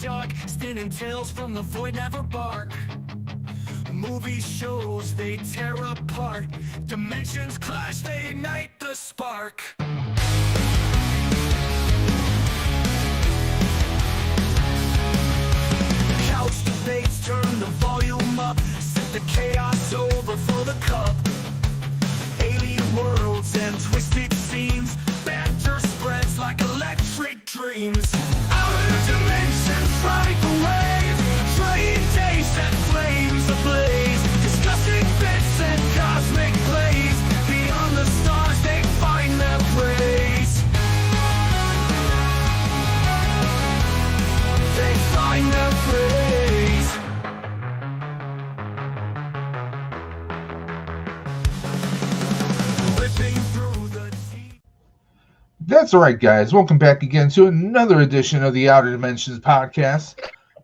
dark, spinning tales from the void never bark. Movie shows, they tear apart. Dimensions clash, they ignite the spark. Couch debates, turn the volume up. Set the chaos over for the cup. Alien worlds and twisted scenes. Banter spreads like electric dreams. Outer dimensions strike away. Train days set flames ablaze. Discussing bits and cosmic plays. Beyond the stars they find their praise. They find their praise. Ripping through the deep. That's all right, guys. Welcome back again to another edition of the Outer Dimensions podcast,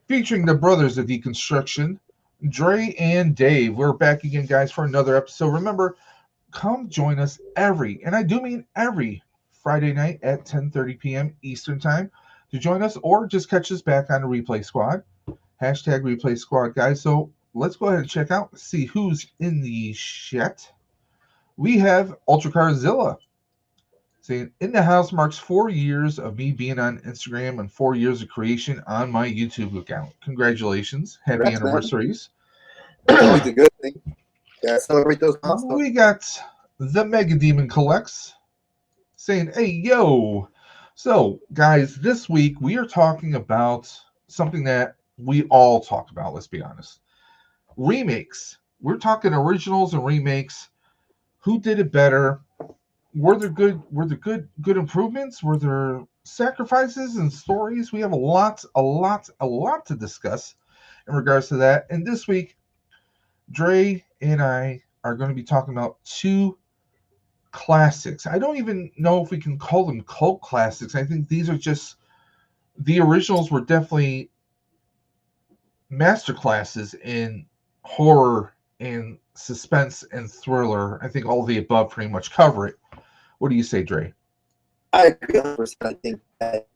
featuring the brothers of deconstruction, Dre and Dave. We're back again, guys, for another episode. Remember, come join us every, and I do mean every, Friday night at 10:30 p.m. Eastern Time to join us, or just catch us back on the Replay Squad. Hashtag Replay Squad, guys. So let's go ahead and check out, see who's in the chat. We have Ultracarzilla saying, in the house marks 4 years of me being on Instagram and 4 years of creation on my YouTube account. Congratulations. Happy Congrats, man. anniversaries. That's always a good thing. Yeah, celebrate those milestones. We got the Mega Demon Collects saying, hey, yo. So, guys, this week we are talking about something that we all talk about, let's be honest. Remakes. We're talking originals and remakes. Who did it better? Were there good improvements? Were there sacrifices and stories? We have a lot to discuss in regards to that. And this week, Dre and I are going to be talking about two classics. I don't even know if we can call them cult classics. I think these are just, the originals were definitely masterclasses in horror and suspense and thriller. I think all of the above pretty much cover it. What do you say, Dre? I agree 100%. I think that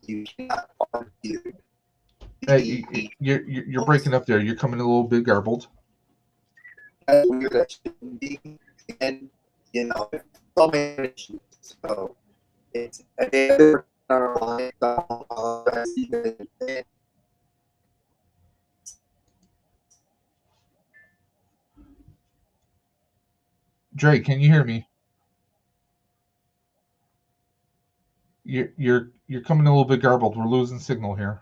you cannot argue. You're breaking up there. You're coming a little bit garbled. That's weird. That shouldn't be. And, you know, it's so many issues. So, it's a day on our line. Dre, can you hear me? You're coming a little bit garbled. We're losing signal here.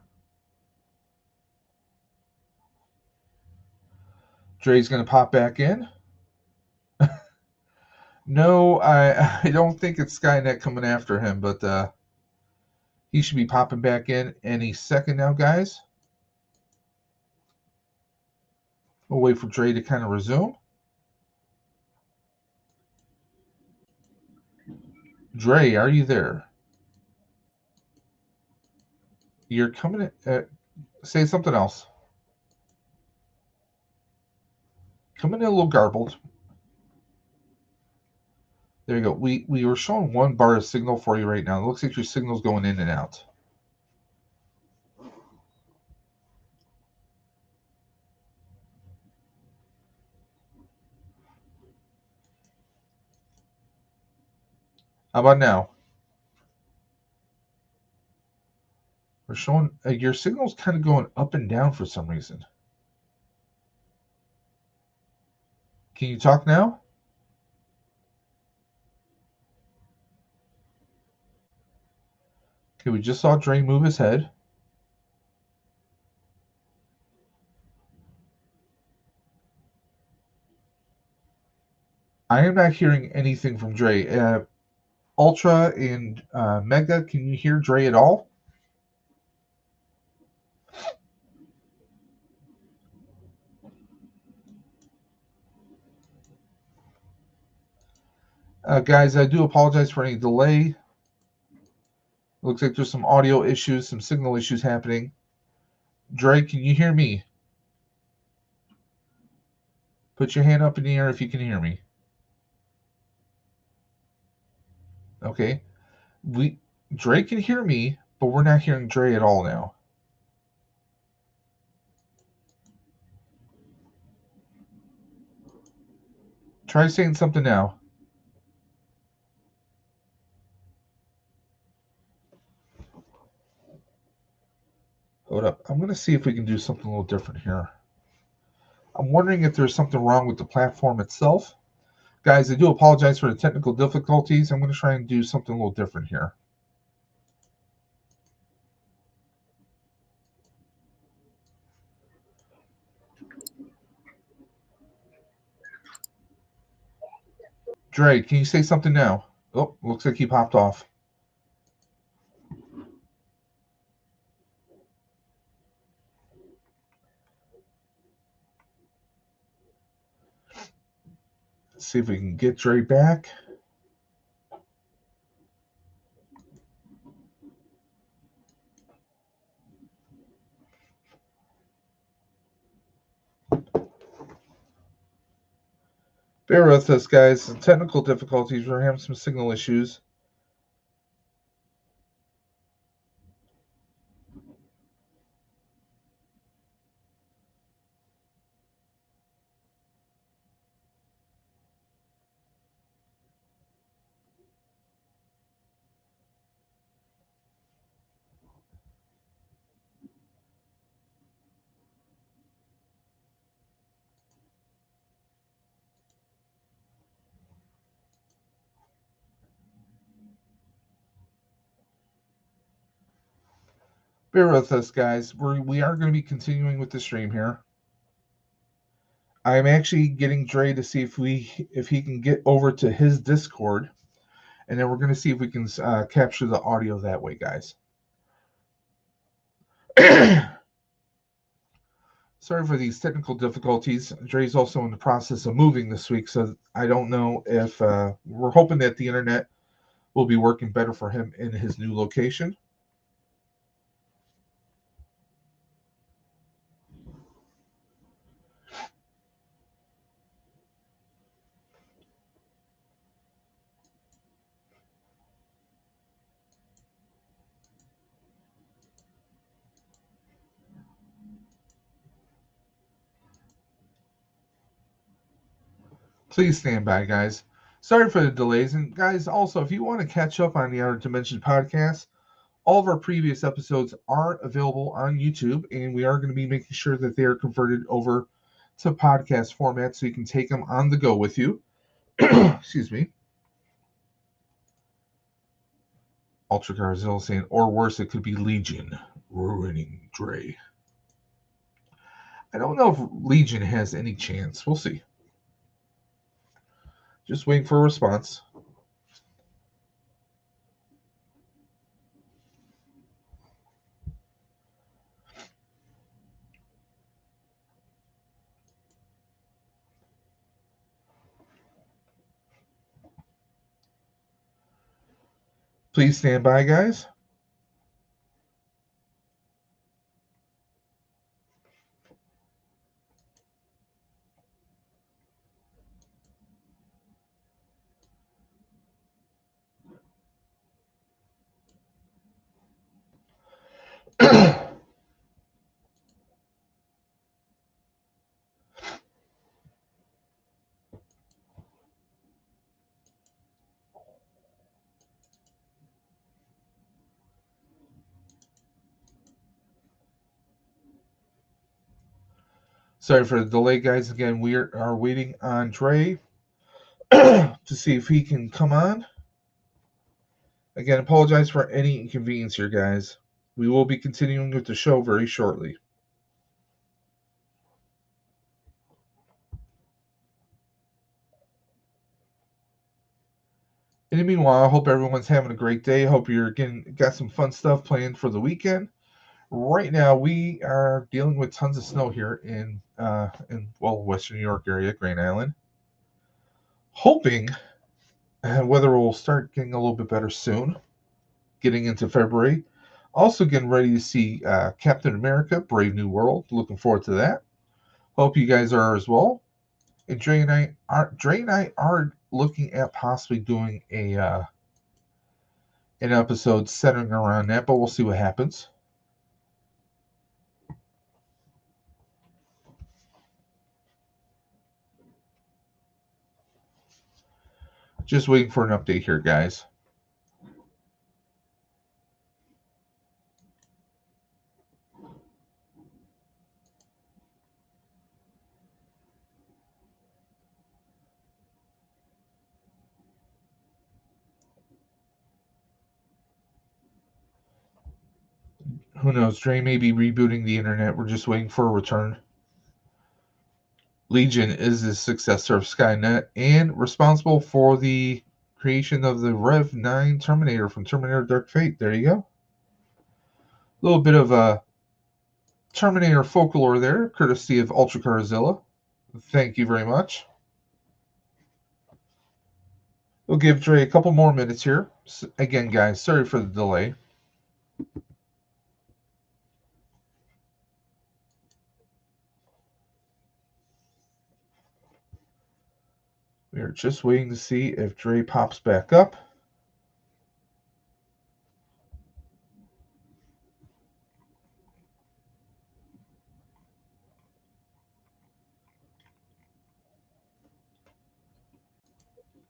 Dre's gonna pop back in. No, I don't think it's Skynet coming after him, but he should be popping back in any second now, guys. We'll wait for Dre to kind of resume. Dre, are you there? You're coming in. Say something else. Coming in a little garbled. There you go. We were showing one bar of signal for you right now. It looks like your signal's going in and out. How about now? We're showing your signal's kind of going up and down for some reason. Can you talk now? Okay, we just saw Dre move his head. I am not hearing anything from Dre. Ultra and Mega, can you hear Dre at all? Guys, I do apologize for any delay. Looks like there's some audio issues, some signal issues happening. Dre, can you hear me? Put your hand up in the air if you can hear me. Okay. Dre can hear me, but we're not hearing Dre at all now. Try saying something now. Hold up. I'm going to see if we can do something a little different here. I'm wondering if there's something wrong with the platform itself. Guys, I do apologize for the technical difficulties. I'm going to try and do something a little different here. Dre, can you say something now? Oh, looks like he popped off. Let's see if we can get Dre back. Bear with us, guys. Some technical difficulties. We're having some signal issues. Bear with us, guys. We are going to be continuing with the stream here. I'm actually getting Dre to see if he can get over to his Discord, and then we're going to see if we can capture the audio that way, guys. Sorry for these technical difficulties. Dre's also in the process of moving this week, so I don't know if we're hoping that the internet will be working better for him in his new location. Please stand by, guys. Sorry for the delays. And guys, also, if you want to catch up on the Outer Dimension podcast, all of our previous episodes are available on YouTube, and we are going to be making sure that they are converted over to podcast format so you can take them on the go with you. Excuse me. Ultra Garzil saying, or worse, it could be Legion ruining Dre. I don't know if Legion has any chance. We'll see. Just waiting for a response. Please stand by, guys. Sorry for the delay, guys. Again, we are waiting on Dre to see if he can come on. Again, apologize for any inconvenience here, guys. We will be continuing with the show very shortly. In the meanwhile, I hope everyone's having a great day. Hope you're got some fun stuff planned for the weekend. Right now, we are dealing with tons of snow here in Western New York area, Grand Island. Hoping weather will start getting a little bit better soon, getting into February. Also getting ready to see Captain America: Brave New World. Looking forward to that. Hope you guys are as well. And Dre and I are looking at possibly doing an episode centering around that, but we'll see what happens. Just waiting for an update here, guys. Who knows? Dre may be rebooting the internet. We're just waiting for a return. Legion is the successor of Skynet and responsible for the creation of the Rev 9 Terminator from Terminator Dark Fate. There you go. A little bit of Terminator folklore there, courtesy of Ultra Carzilla. Thank you very much. We'll give Dre a couple more minutes here. Again, guys, sorry for the delay. We are just waiting to see if Dre pops back up.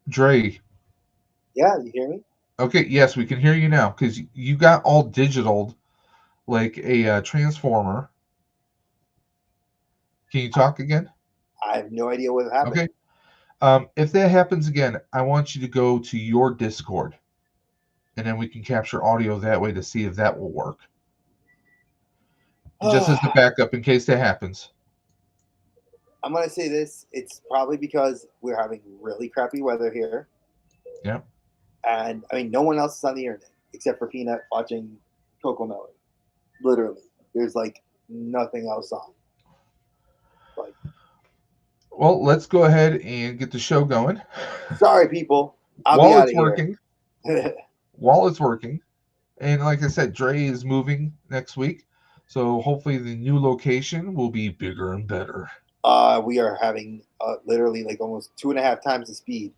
Dre. Yeah, you hear me? Okay, yes, we can hear you now because you got all digital like a transformer. Can you talk again? I have no idea what happened. Okay. If that happens again, I want you to go to your Discord, and then we can capture audio that way to see if that will work. Just as a backup in case that happens. I'm going to say this. It's probably because we're having really crappy weather here. Yeah. And, I mean, no one else is on the internet except for Peanut watching Coco Melon. Literally. There's, like, nothing else on. Like, well, let's go ahead and get the show going. Sorry, people. I'll While be out it's of working. here. While it's working. And like I said, Dre is moving next week. So hopefully the new location will be bigger and better. We are having literally like almost 2.5 times the speed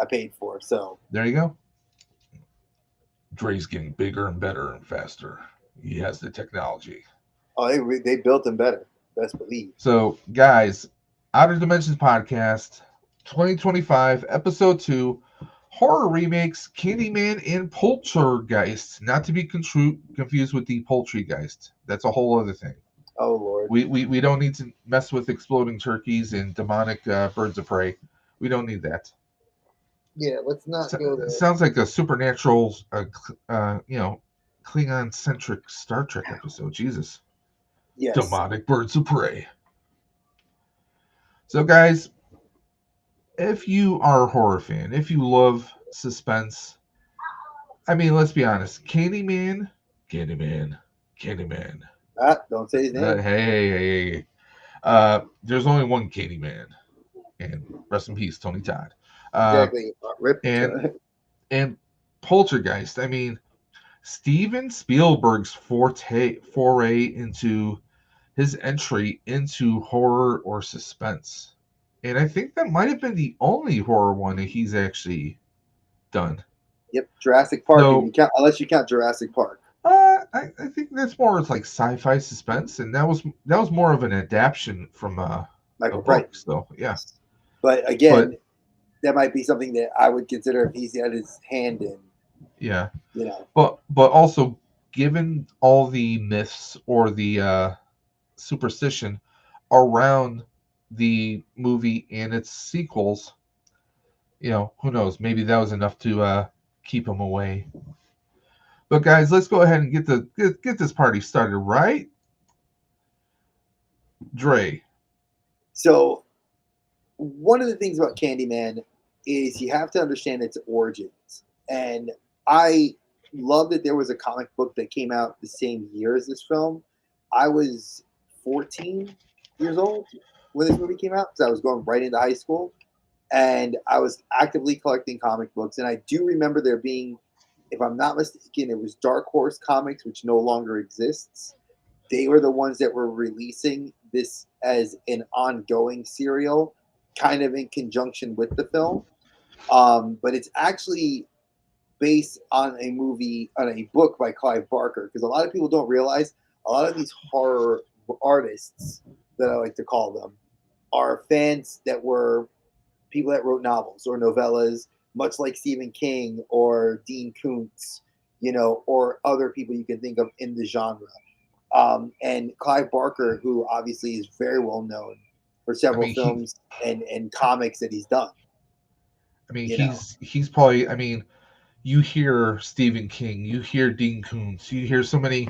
I paid for. So there you go. Dre's getting bigger and better and faster. He has the technology. Oh, they built them better. Best believe. So, guys, Outer Dimensions Podcast 2025, Episode 2, Horror Remakes Candyman and Poltergeist. Not to be confused with the Poultrygeist. That's a whole other thing. Oh, Lord. We don't need to mess with exploding turkeys and demonic birds of prey. We don't need that. Yeah, let's not go there. Sounds like a supernatural, Klingon-centric Star Trek episode. Jesus. Yes. Demonic birds of prey. So, guys, if you are a horror fan, if you love suspense, I mean, let's be honest. Candyman. Don't say his name. Hey. There's only one Candyman. And rest in peace, Tony Todd. Exactly. Rip. And Poltergeist. I mean, Steven Spielberg's foray into his entry into horror or suspense. And I think that might have been the only horror one that he's actually done. Yep, Jurassic Park. So, unless you count Jurassic Park. I think that's more like sci-fi suspense, and that was more of an adaptation from Michael books, though. Yeah. But again, that might be something that I would consider if he's had his hand in. Yeah. You know. But also, given all the myths or the superstition around the movie and its sequels, who knows? Maybe that was enough to keep him away. But guys, let's go ahead and get this party started, right? Dre. So, one of the things about Candyman is you have to understand its origins. And I love that there was a comic book that came out the same year as this film. I was 14 years old when this movie came out because I was going right into high school. And I was actively collecting comic books. And I do remember there being, if I'm not mistaken, it was Dark Horse Comics, which no longer exists. They were the ones that were releasing this as an ongoing serial, kind of in conjunction with the film. But it's actually based on a book by Clive Barker, because a lot of people don't realize a lot of these horror artists, that I like to call them, are fans that were people that wrote novels or novellas much like Stephen King or Dean Koontz, or other people you can think of in the genre. And Clive Barker, who obviously is very well known for I several mean, films and comics that he's done. he's probably. I mean, you hear Stephen King, you hear Dean Koontz, you hear so many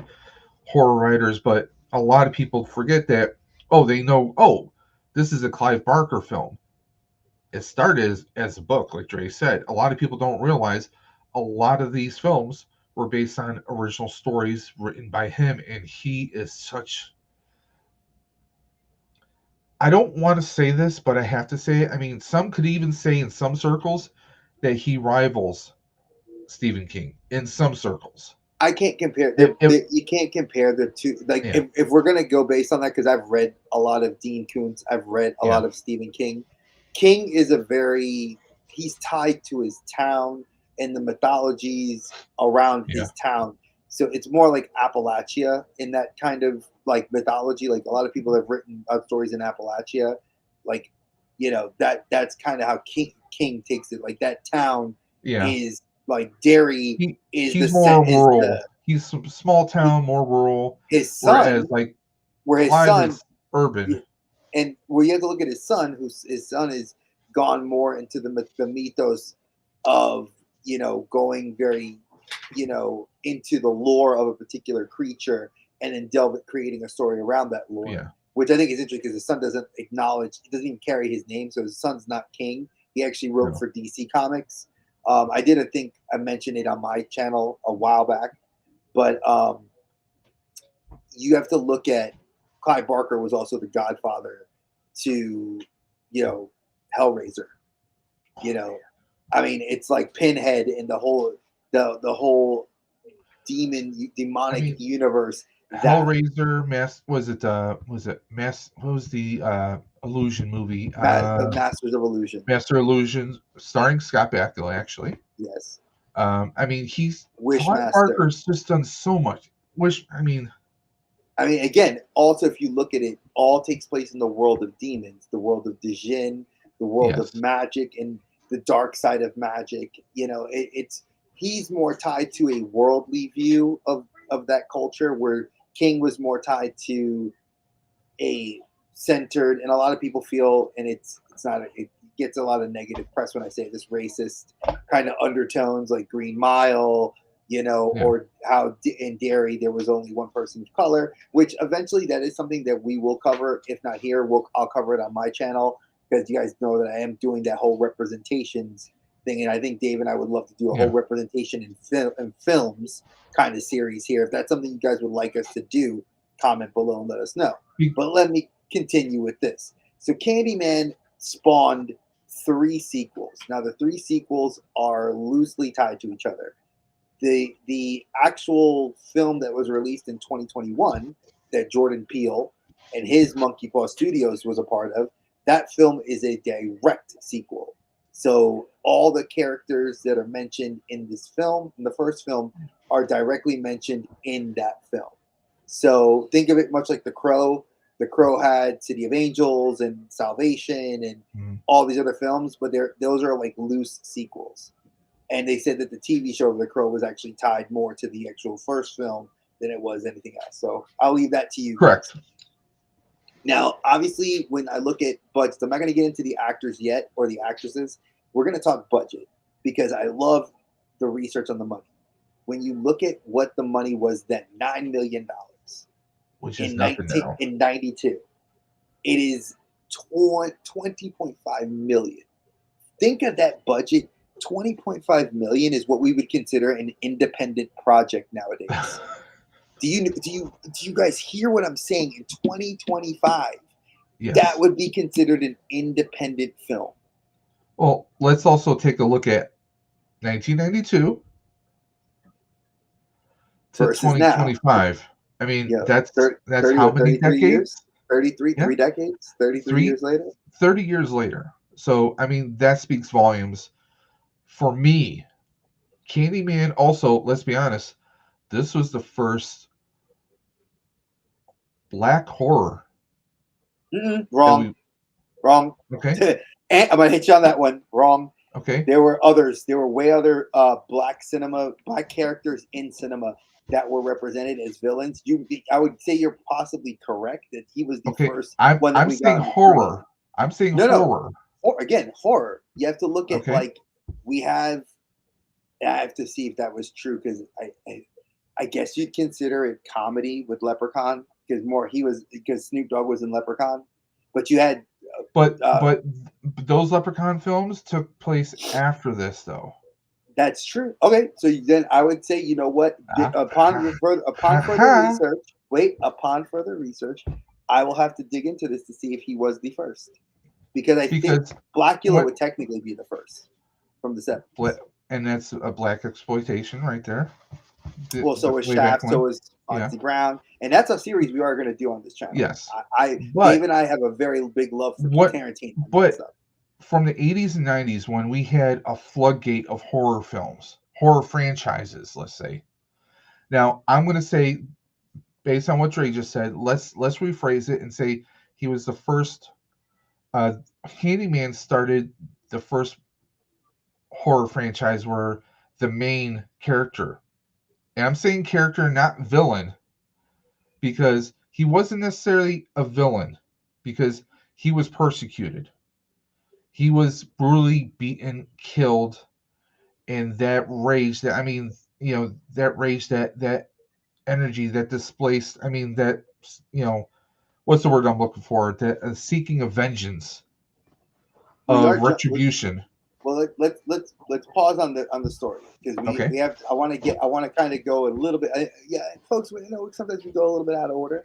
horror writers, but a lot of people forget that. Oh, they know. Oh, this is a Clive Barker film. It started as a book, like Dre said. A lot of people don't realize a lot of these films were based on original stories written by him, and he is such. I don't want to say this, but I have to say it. I mean, some could even say in some circles that he rivals Stephen King in some circles. I can't compare. If You can't compare the two. Like, yeah, if we're gonna go based on that, because I've read a lot of Dean Koontz, I've read a yeah, lot of Stephen King. King is he's tied to his town and the mythologies around yeah, his town. So it's more like Appalachia in that kind of like mythology. Like, a lot of people have written stories in Appalachia. Like, that's kind of how King takes it. Like, that town yeah. is like Derry is the He's set more is rural. the He's some small town, more rural. his Whereas son, like where his Clive son, is urban. and where you have to look at his son, his son is gone more into the mythos of going very into the lore of a particular creature, and then creating a story around that lore, Yeah, which I think is interesting because his son doesn't acknowledge, he doesn't even carry his name, so his son's not King. He actually wrote no, for DC Comics. I think I mentioned it on my channel a while back, but you have to look at Clive Barker was also the godfather to, Hellraiser. You know, I mean, it's like Pinhead and the whole I demonic mean universe that Hellraiser, Mass? What was the illusion movie? the Masters of Illusion. Master Illusions, starring Scott Bakula, actually. Yes, I mean, he's Clive Wishmaster. Barker's just done so much. I mean, again, also if you look at it, all takes place in the world of demons, the world of Djinn, the world of Yes, magic, and the dark side of magic. It's he's more tied to a worldly view of that culture, where King was more tied to a centered, and a lot of people feel, and it's not, it gets a lot of negative press when I say this, racist kind of undertones, like Green Mile, yeah, or how in Derry there was only one person of color, which eventually that is something that we will cover. If not here, I'll cover it on my channel, because you guys know that I am doing that whole representations thing, and I think Dave and I would love to do a whole yeah. representation in films kind of series here. If that's something you guys would like us to do, comment below and let us know. Be- But let me continue with this. So Candyman spawned 3 sequels. Now the 3 sequels are loosely tied to each other. The actual film that was released in 2021 that Jordan Peele and his Monkey Paw Studios was a part of, that film is a direct sequel. So all the characters that are mentioned in this film, in the first film, are directly mentioned in that film. So think of it much like The Crow. The Crow had City of Angels and Salvation and mm, all these other films, but those are like loose sequels. And they said that the TV show of The Crow was actually tied more to the actual first film than it was anything else. So I'll leave that to you guys. Correct. Now, obviously, when I look at budgets, I'm not going to get into the actors yet or the actresses. We're going to talk budget, because I love the research on the money. When you look at what the money was then, $9 million Which is in nothing now. 92, it is 20.5 million. Think of that budget. 20.5 million is what we would consider an independent project nowadays. Do you guys hear what I'm saying? In 2025, that Yes. would be considered an independent film. Well, let's also take a look at 1992 to Versus now. 2025. I mean, Yeah, that's 30 how what, many 33 years? decades? 33, Yeah, 3 decades? 33 three years later? 30 years later. So, I mean, that speaks volumes. For me, Candyman also, let's be honest, this was the first black horror that Wrong. we, Wrong. okay? And I'm going to hit you on that one. Wrong. Okay. There were others. There were way other black characters in cinema that were represented as villains. I would say you're possibly correct that he was the Okay. first I'm one that I'm we got saying on the screen. horror. I'm saying No, no. horror. Again, horror. You have to look at Okay. like we have. I have to see if that was true because I guess you'd consider it comedy with Leprechaun because Snoop Dogg was in Leprechaun, but you had But those Leprechaun films took place after this, though. that's true. Okay, so then I would say you know what Ah, upon further research, upon further research, I will have to dig into this to see if he was the first because I think because Blackula what would technically be the first from the 70s. and that's a black exploitation right there. Well, so was Way back Shaft, so when. was Yeah. Foxy Brown, and that's a series we are going to do on this channel. Yes. Dave But and I have a very big love for what? Tarantino and But stuff. from the 80s and 90s, when we had a floodgate of horror films, horror franchises, let's say. Now, I'm going to say, based on what Dre just said, let's rephrase it and say he was the first. Candyman started the first horror franchise where the main character, and I'm saying character, not villain, because he wasn't necessarily a villain, because he was persecuted. He was brutally beaten, killed, and that rage, that rage, that energy that displaced, that, what's the word I'm looking for? That seeking of vengeance, We of are retribution. well. Let's pause on the story because Okay. we have. I want to kind of go a little bit. Yeah, folks. Sometimes we go a little bit out of order,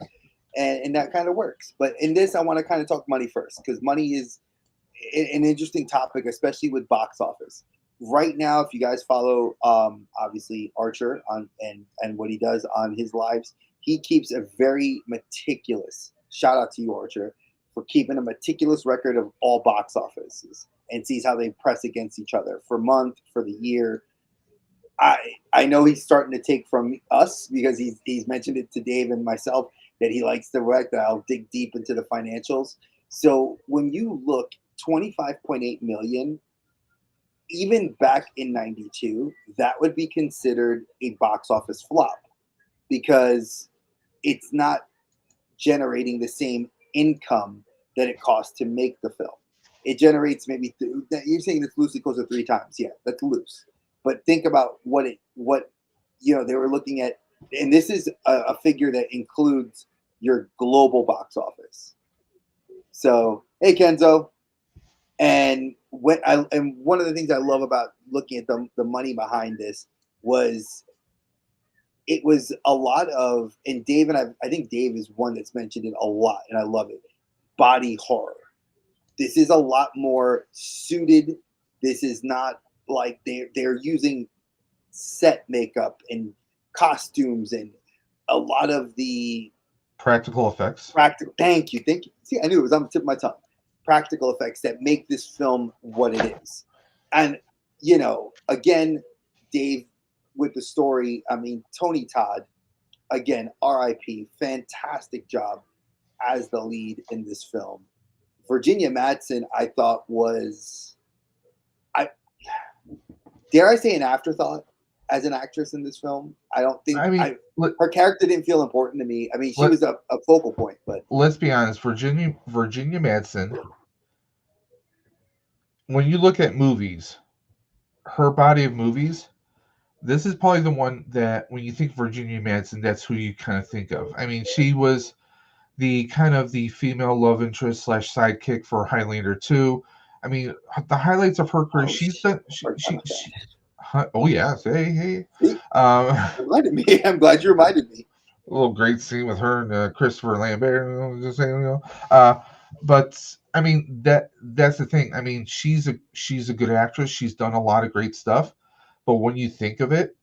and that kind of works. But in this, I want to kind of talk money first because money is an interesting topic, especially with box office. Right now, if you guys follow, obviously Archer on and what he does on his lives, he keeps a very meticulous. Shout out to you, Archer, for keeping a meticulous record of all box offices and sees how they press against each other for month, for the year. I know he's starting to take from us because he's mentioned it to Dave and myself that he likes the work that I'll dig deep into the financials. So when you look 25.8 million, even back in 92, that would be considered a box office flop because it's not generating the same income that it costs to make the film. It generates maybe you're saying it's loosely close to 3 times. Yeah, that's loose. But think about what they were looking at, and this is a figure that includes your global box office. So, hey Kenzo, and one of the things I love about looking at the money behind this was it was a lot of, and Dave and I think Dave is one that's mentioned it a lot, and I love it. Body horror. This is a lot more suited. This is not like they're using set makeup and costumes and a lot of the Practical effects. Thank you. See, I knew it was on the tip of my tongue. Practical effects that make this film what it is. And again, Dave with the story. I mean, Tony Todd, again, R.I.P. Fantastic job as the lead in this film. Virginia Madsen, I thought dare I say an afterthought as an actress in this film. I don't think her character didn't feel important to me. I mean, she was a focal point, but let's be honest, Virginia Madsen, when you look at movies, her body of movies, this is probably the one that when you think Virginia Madsen, that's who you kind of think of. I mean, she was the kind of the female love interest / sidekick for Highlander 2. I mean, the highlights of her career, she's done. Oh yes, hey. reminded me. I'm glad you reminded me. A little great scene with her and Christopher Lambert. Just saying, but I mean that's the thing. I mean, she's a good actress. She's done a lot of great stuff. But when you think of it,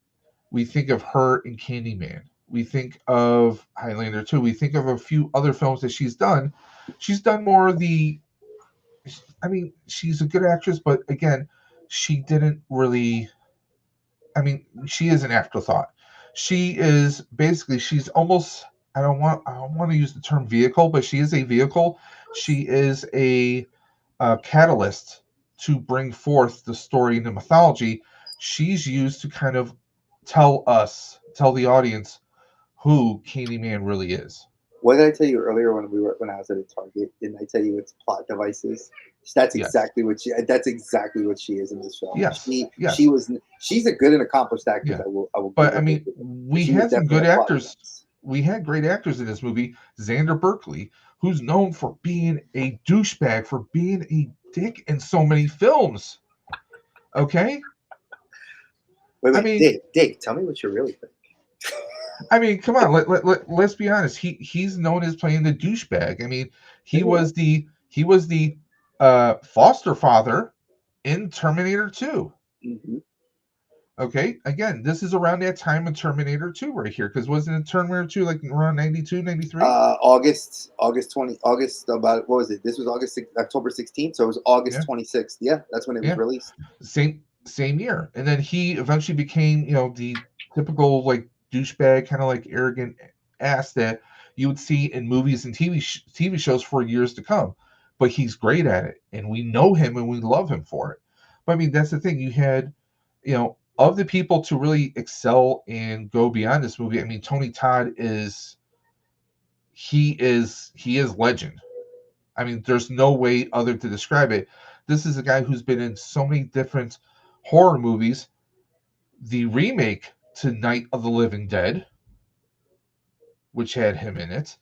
we think of her in Candyman. We think of Highlander 2. We think of a few other films that she's done. She's done more of the. I mean, she's a good actress, but again, she didn't really. I mean, she is an afterthought. She is basically she's almost. I don't want to use the term vehicle, but she is a vehicle. She is a catalyst to bring forth the story and the mythology. She's used to kind of tell the audience who Candyman really is. What did I tell you earlier when I was at a Target? Didn't I tell you it's plot devices? That's Yes. exactly what she. That's exactly what she is in this film. Yes. She's a good and accomplished actress. Yeah. I will. But give I her mean, credit. we She was had some definitely good a plot actors. device. We had great actors in this movie. Xander Berkeley, who's known for being a douchebag, for being a dick in so many films. Okay? Wait, I mean, Dave, tell me what you really think. come on. Let's be honest. He's known as playing the douchebag. I mean, he was the foster father in Terminator 2. Mm-hmm. Okay, again, this is around that time of Terminator 2 right here, because wasn't it Terminator 2 like around 92, 93? August about what was it? This was October 16th, so it was August Yeah, 26th. Yeah, that's when it was yeah, released. same year. And then he eventually became, the typical like douchebag, kind of like arrogant ass that you would see in movies and TV shows for years to come. But he's great at it, and we know him and we love him for it. But I mean, that's the thing. You had, of the people to really excel and go beyond this movie. I mean, Tony Todd is legend. I mean, there's no way other to describe it. This is a guy who's been in so many different horror movies. The remake to Night of the Living Dead, which had him in it.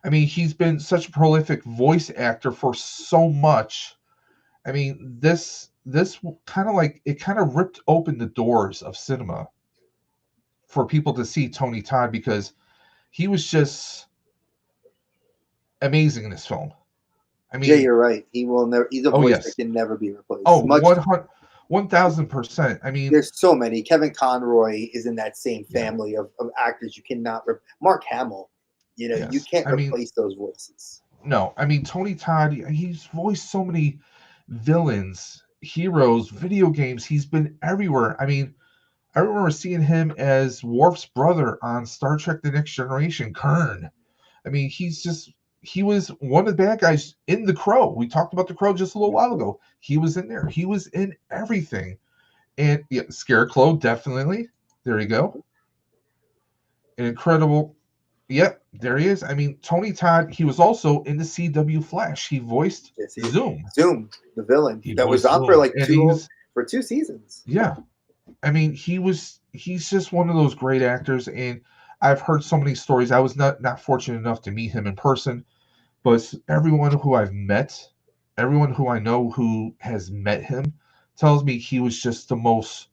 I mean, he's been such a prolific voice actor for so much. I mean, this kind of ripped open the doors of cinema for people to see Tony Todd, because he was just amazing in this film. I Yeah, mean, you're right. He will never. He's a oh voice that yes, can never be replaced. oh Much 1000%. I mean, there's so many. Kevin Conroy is in that same yeah, family of actors. You cannot. Mark Hamill. You yes. can't I mean, replace those voices. no. I mean, Tony Todd. He's voiced so many villains, heroes, video games. He's been everywhere. I mean, I remember seeing him as Worf's brother on Star Trek: The Next Generation, Kern. I mean, he was one of the bad guys in The Crow. We talked about The Crow just a little while ago. He was in there. He was in everything. And yeah, Scarecrow, definitely. There you go. An incredible. Yep, there he is. I mean, Tony Todd, he was also in the CW Flash. He voiced Yes, Zoom. Zoom, the villain He that was voiced on for Zoom. like And he's, two seasons. yeah. I mean, he's just one of those great actors. And I've heard so many stories. I was not fortunate enough to meet him in person, but everyone who I've met, everyone who I know who has met him, tells me he was just the most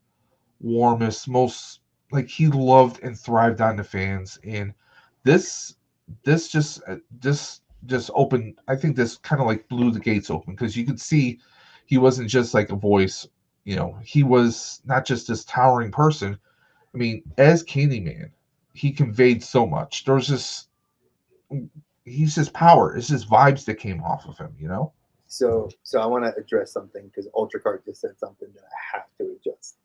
warmest, most like he loved and thrived on the fans. And this this just opened. I think this kind of like blew the gates open, because you could see he wasn't just like a voice. He was not just this towering person. I mean, as Candyman, he conveyed so much. There was just he's just power. It's just vibes that came off of him. So I want to address something because Ultracart just said something that I have to adjust.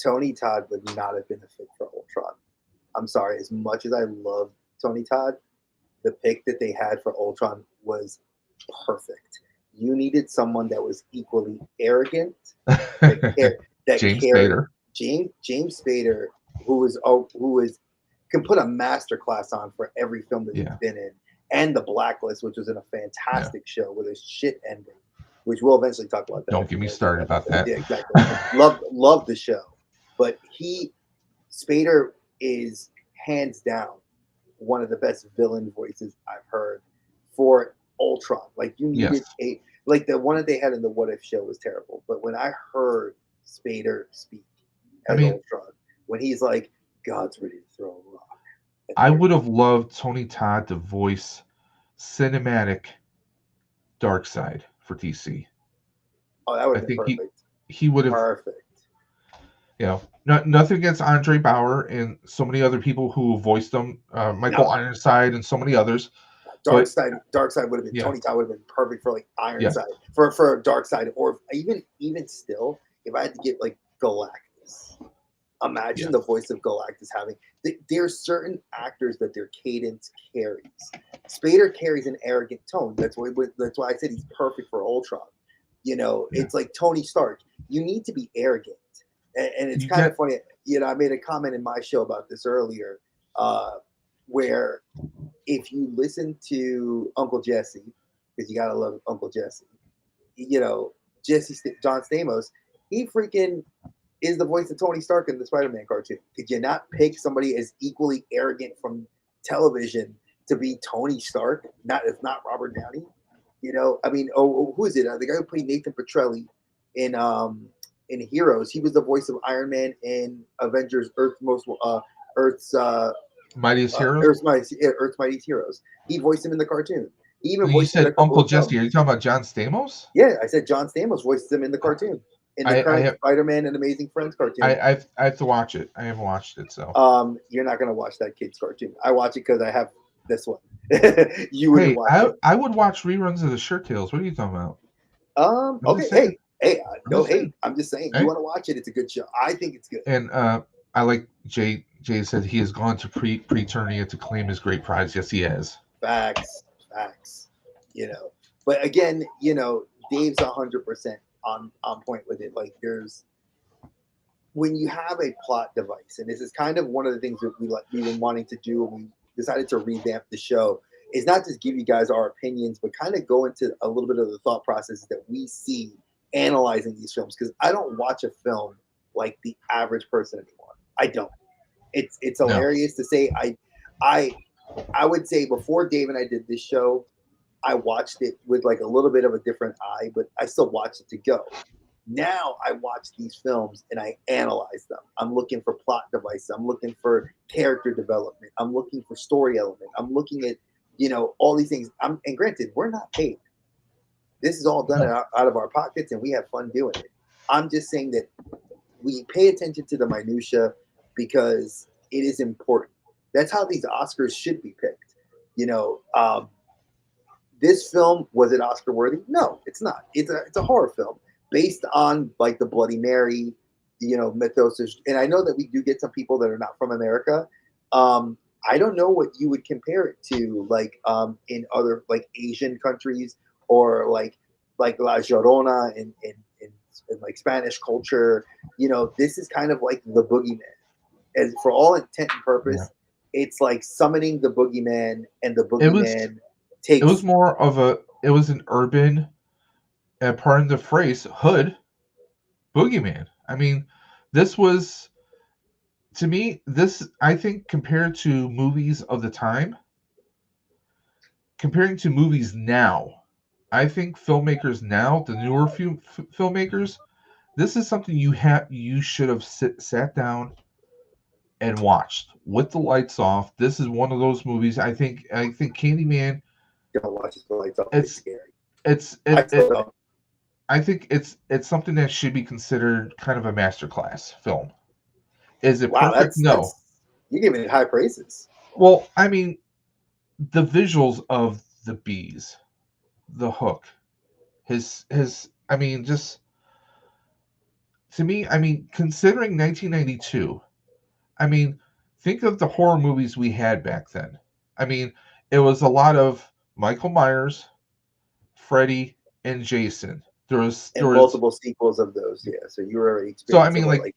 Tony Todd would not have been a fit for Ultron. I'm sorry. As much as I love Tony Todd, the pick that they had for Ultron was perfect. You needed someone that was equally arrogant, that James cared. Spader. James Spader, who can put a master class on for every film that he's Yeah. been in, and The Blacklist, which was in a fantastic show with a shit ending, which we'll eventually talk about that. Don't get me started about that. Yeah, exactly. Love the show, but Spader is hands down one of the best villain voices I've heard for Ultron. Like you needed like the one that they had in the What If show was terrible, but when I heard Spader speak as Ultron, when he's like, God's ready to throw a rock. I would have loved Tony Todd to voice cinematic Darkseid for DC. Oh, that would have been perfect. He would have perfect. Nothing against Andre Bauer and so many other people who voiced them, Michael Ironside and so many others. Darkseid would have been Tony Todd would have been perfect for like Ironside for Darkseid, or even still, if I had to get like Galactus. Imagine the voice of Galactus having. There's certain actors that their cadence carries. Spader carries an arrogant tone. That's why I said he's perfect for Ultron. Yeah. It's like Tony Stark. You need to be arrogant, and it's You kind get of funny. I made a comment in my show about this earlier, where if you listen to Uncle Jesse, because you gotta love Uncle Jesse, you know, John Stamos, he freaking is the voice of Tony Stark in the Spider-Man cartoon. Could you not pick somebody as equally arrogant from television to be Tony Stark? If not Robert Downey. I mean, who is it? The guy who played Nathan Petrelli in Heroes. He was the voice of Iron Man in Avengers: Earth's Mightiest Heroes. Earth's Mightiest Heroes. He voiced him in the cartoon. He even You voiced him in said a couple Uncle of Jesse. Are films. you talking about John Stamos? Yeah, I said John Stamos voices him in the cartoon, in the I current have Spider-Man and Amazing Friends cartoon. I have to watch it. I haven't watched it, so. You're not gonna watch that kid's cartoon. I watch it because I have this one. You wouldn't Hey, watch it. I would watch reruns of the Shirt Tales. What are you talking about? I'm Okay. just saying. I'm No just hate. saying. I'm just saying. You Hey, want to watch it? It's a good show. I think it's good. and I like Jay. Jay said he has gone to Preternia to claim his great prize. Yes, he has. Facts. But again, Dave's 100% on point with it. Like there's when you have a plot device, and this is kind of one of the things that we've been wanting to do when we decided to revamp the show, is not just give you guys our opinions, but kind of go into a little bit of the thought processes that we see analyzing these films. Because I don't watch a film like the average person anymore. I don't. It's No. hilarious to say. I would say before Dave and I did this show, I watched it with like a little bit of a different eye, but I still watched it to go. Now I watch these films and I analyze them. I'm looking for plot devices. I'm looking for character development. I'm looking for story element. I'm looking at, all these things. And granted, we're not paid. This is all done No. out of our pockets and we have fun doing it. I'm just saying that we pay attention to the minutia because it is important. That's how these Oscars should be picked. This film, was it Oscar worthy? No, it's not. It's a horror film based on like the Bloody Mary, mythos. And I know that we do get some people that are not from America. I don't know what you would compare it to, like in other like Asian countries or like La Llorona in like Spanish culture. This is kind of like the boogeyman. As for all intent and Yeah. purpose, it's like summoning the boogeyman, and the It was boogeyman it was takes. more of a it was an urban, pardon the phrase, hood boogeyman. I mean, this was, to me, this, I think, compared to movies of the time, comparing to movies now, I think filmmakers now, the newer filmmakers, this is something you should have sat down and watched with the lights off. This is one of those movies. I think Candyman. Don't watch his lights off. It's It's scary. it's I it, still it don't. I think it's something that should be considered kind of a masterclass film. Is it Wow, perfect? No. that's you're giving it high praises. Well, I mean, the visuals of the bees, the hook, his I mean, just, to me, I mean, considering 1992, I mean, think of the horror movies we had back then. I mean, it was a lot of Michael Myers, Freddy, and Jason. There And was multiple sequels of those, yeah. So you were already so I experiencing mean, what, like, like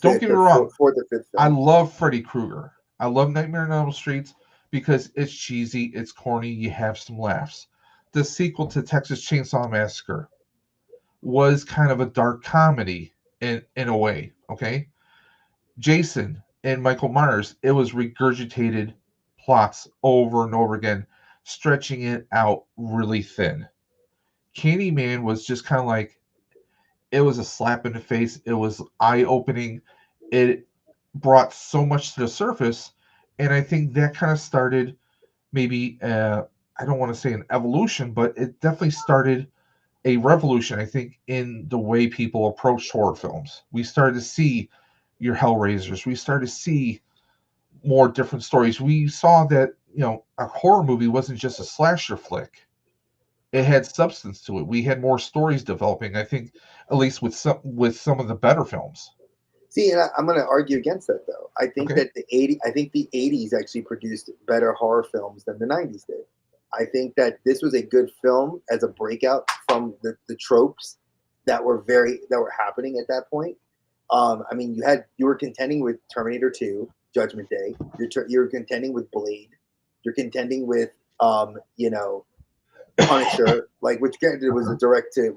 don't fifth get me or wrong, fourth or fifth I films. love Freddy Krueger. I love Nightmare on Elm Street because it's cheesy, it's corny, you have some laughs. The sequel to Texas Chainsaw Massacre was kind of a dark comedy in a way, okay? Jason and Michael Myers, it was regurgitated plots over and over again, stretching it out really thin. Candyman was just kind of like, it was a slap in the face. It was eye opening. It brought so much to the surface, and I think that kind of started, maybe, I don't want to say an evolution, but it definitely started a revolution, I think, in the way people approach horror films. We started to see your Hellraisers. We started to see more different stories. We saw that, a horror movie wasn't just a slasher flick. It had substance to it. We had more stories developing, I think, at least with some of the better films. See, and I'm going to argue against that though. I think Okay. that I think the '80s actually produced better horror films than the '90s did. I think that this was a good film as a breakout from the tropes that were happening at that point. I mean, you were contending with Terminator 2, Judgment Day. You're contending with Blade. You're contending with you know, Punisher, like, which granted was a direct to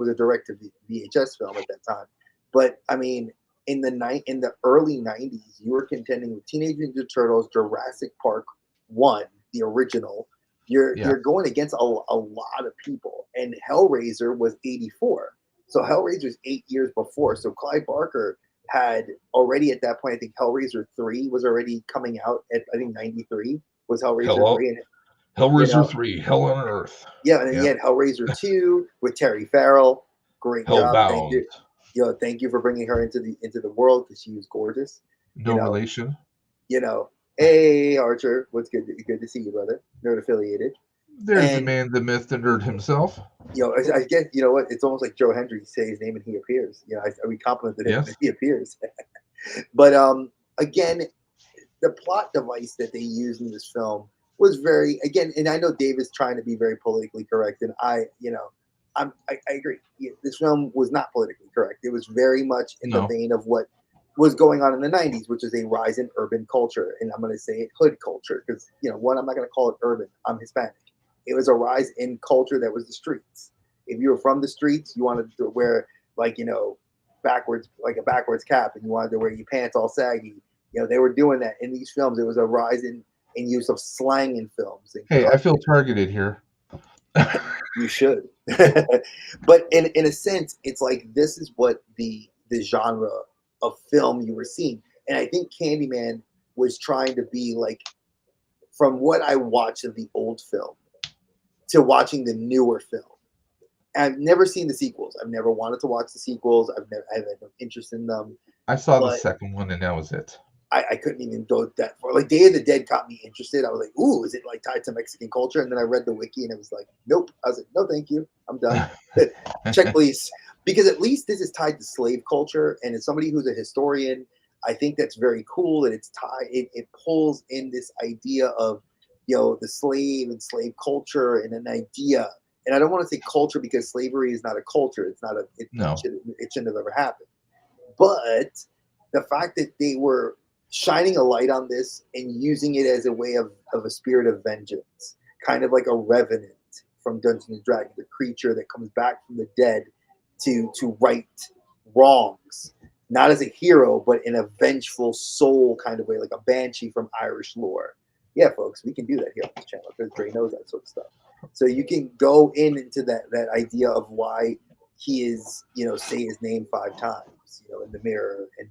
VHS film at that time. But I mean, in the early '90s, you were contending with Teenage Ninja Turtles, Jurassic Park 1, the original. Yeah. You're going against a lot of people, and Hellraiser was '84, so Hellraiser's 8 years before. So Clive Barker had already at that point, I think Hellraiser 3 was already coming out at, I think, '93 was Hellraiser Hello. 3, and you Hellraiser know, 3, Hell on Earth. yeah, and then Yeah. you had Hellraiser 2 with Terry Farrell. Great job. Thank Hellbound. you. Thank you for bringing her into the world because she was gorgeous. No You know, relation. you know. Hey Archer, what's good? Good to see you, brother. Nerd affiliated. There's the And man, the myth, the nerd himself. I guess you know what? It's almost like Joe Hendry say his name and he appears. We complimented him and Yes. he appears. But again, the plot device that they used in this film was very, again, and I know Dave is trying to be very politically correct, and I agree. Yeah, this film was not politically correct. It was very much in the No. vein of what was going on in the '90s, which is a rise in urban culture, and I'm going to say it hood culture because one, I'm not going to call it urban. I'm Hispanic. It was a rise in culture that was the streets. If you were from the streets, you wanted to wear like backwards, like a backwards cap, and you wanted to wear your pants all saggy. They were doing that in these films. It was a rise in use of slang in films. Hey, I feel targeted here. You should. But in a sense, it's like this is what the genre of film you were seeing. And I think Candyman was trying to be like, from what I watched of the old film to watching the newer film. I've never seen the sequels. I've never wanted to watch the sequels. I have no interest in them. I saw the But second one, and that was it. I couldn't even go that far. Like Day of the Dead got me interested. I was like, ooh, is it like tied to Mexican culture? And then I read the wiki and it was like, nope. I was like, no, thank you. I'm done. Check please. Because at least this is tied to slave culture. And as somebody who's a historian, I think that's very cool that it's tied. It pulls in this idea of, the slave and slave culture and an idea. And I don't want to say culture because slavery is not a culture. It's not No. it shouldn't have ever happened. But the fact that they were shining a light on this and using it as a way of a spirit of vengeance, kind of like a revenant from Dungeons and Dragons, the creature that comes back from the dead to right wrongs, not as a hero, but in a vengeful soul kind of way, like a banshee from Irish lore. Yeah, folks, we can do that here on this channel because Dre knows that sort of stuff. So you can go into that idea of why he is, say his name 5 times, in the mirror and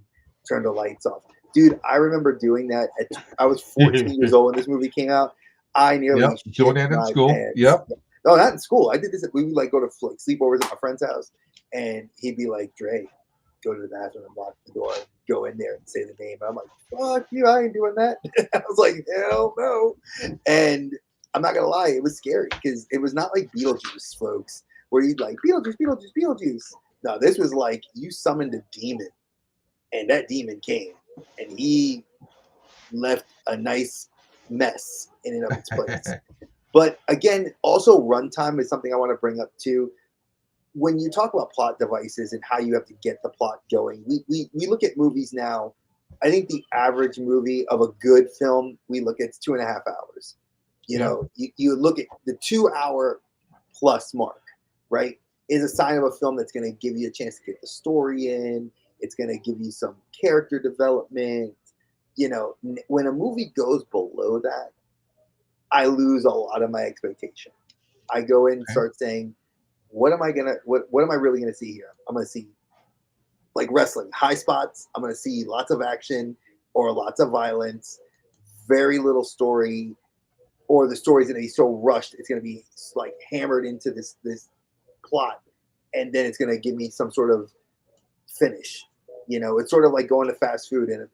turn the lights off. Dude, I remember doing that. I was 14 years old when this movie came out. I nearly doing shit that in my school. pants. Yep. No, not in school. I did this. We would like go to sleepovers at my friend's house, and he'd be like, "Dre, go to the bathroom and lock the door. Go in there and say the name." And I'm like, "Fuck you! I ain't doing that." I was like, "Hell no!" And I'm not gonna lie, it was scary because it was not like Beetlejuice, folks, where you'd like Beetlejuice, Beetlejuice, Beetlejuice. No, this was like you summoned a demon, and that demon came, and he left a nice mess in and of its place. But again, also runtime is something I want to bring up too. When you talk about plot devices and how you have to get the plot going, we look at movies now. I think the average movie of a good film, we look at 2.5 hours. You look at the 2 hour plus mark, right? Is a sign of a film that's going to give you a chance to get the story in. It's going to give you some character development. When a movie goes below that, I lose a lot of my expectation. I go in and start saying, what am I really gonna see here? I'm gonna see like wrestling, high spots. I'm gonna see lots of action or lots of violence, very little story, or the story's gonna be so rushed, it's gonna be like hammered into this plot, and then it's gonna give me some sort of finish. It's sort of like going to fast food and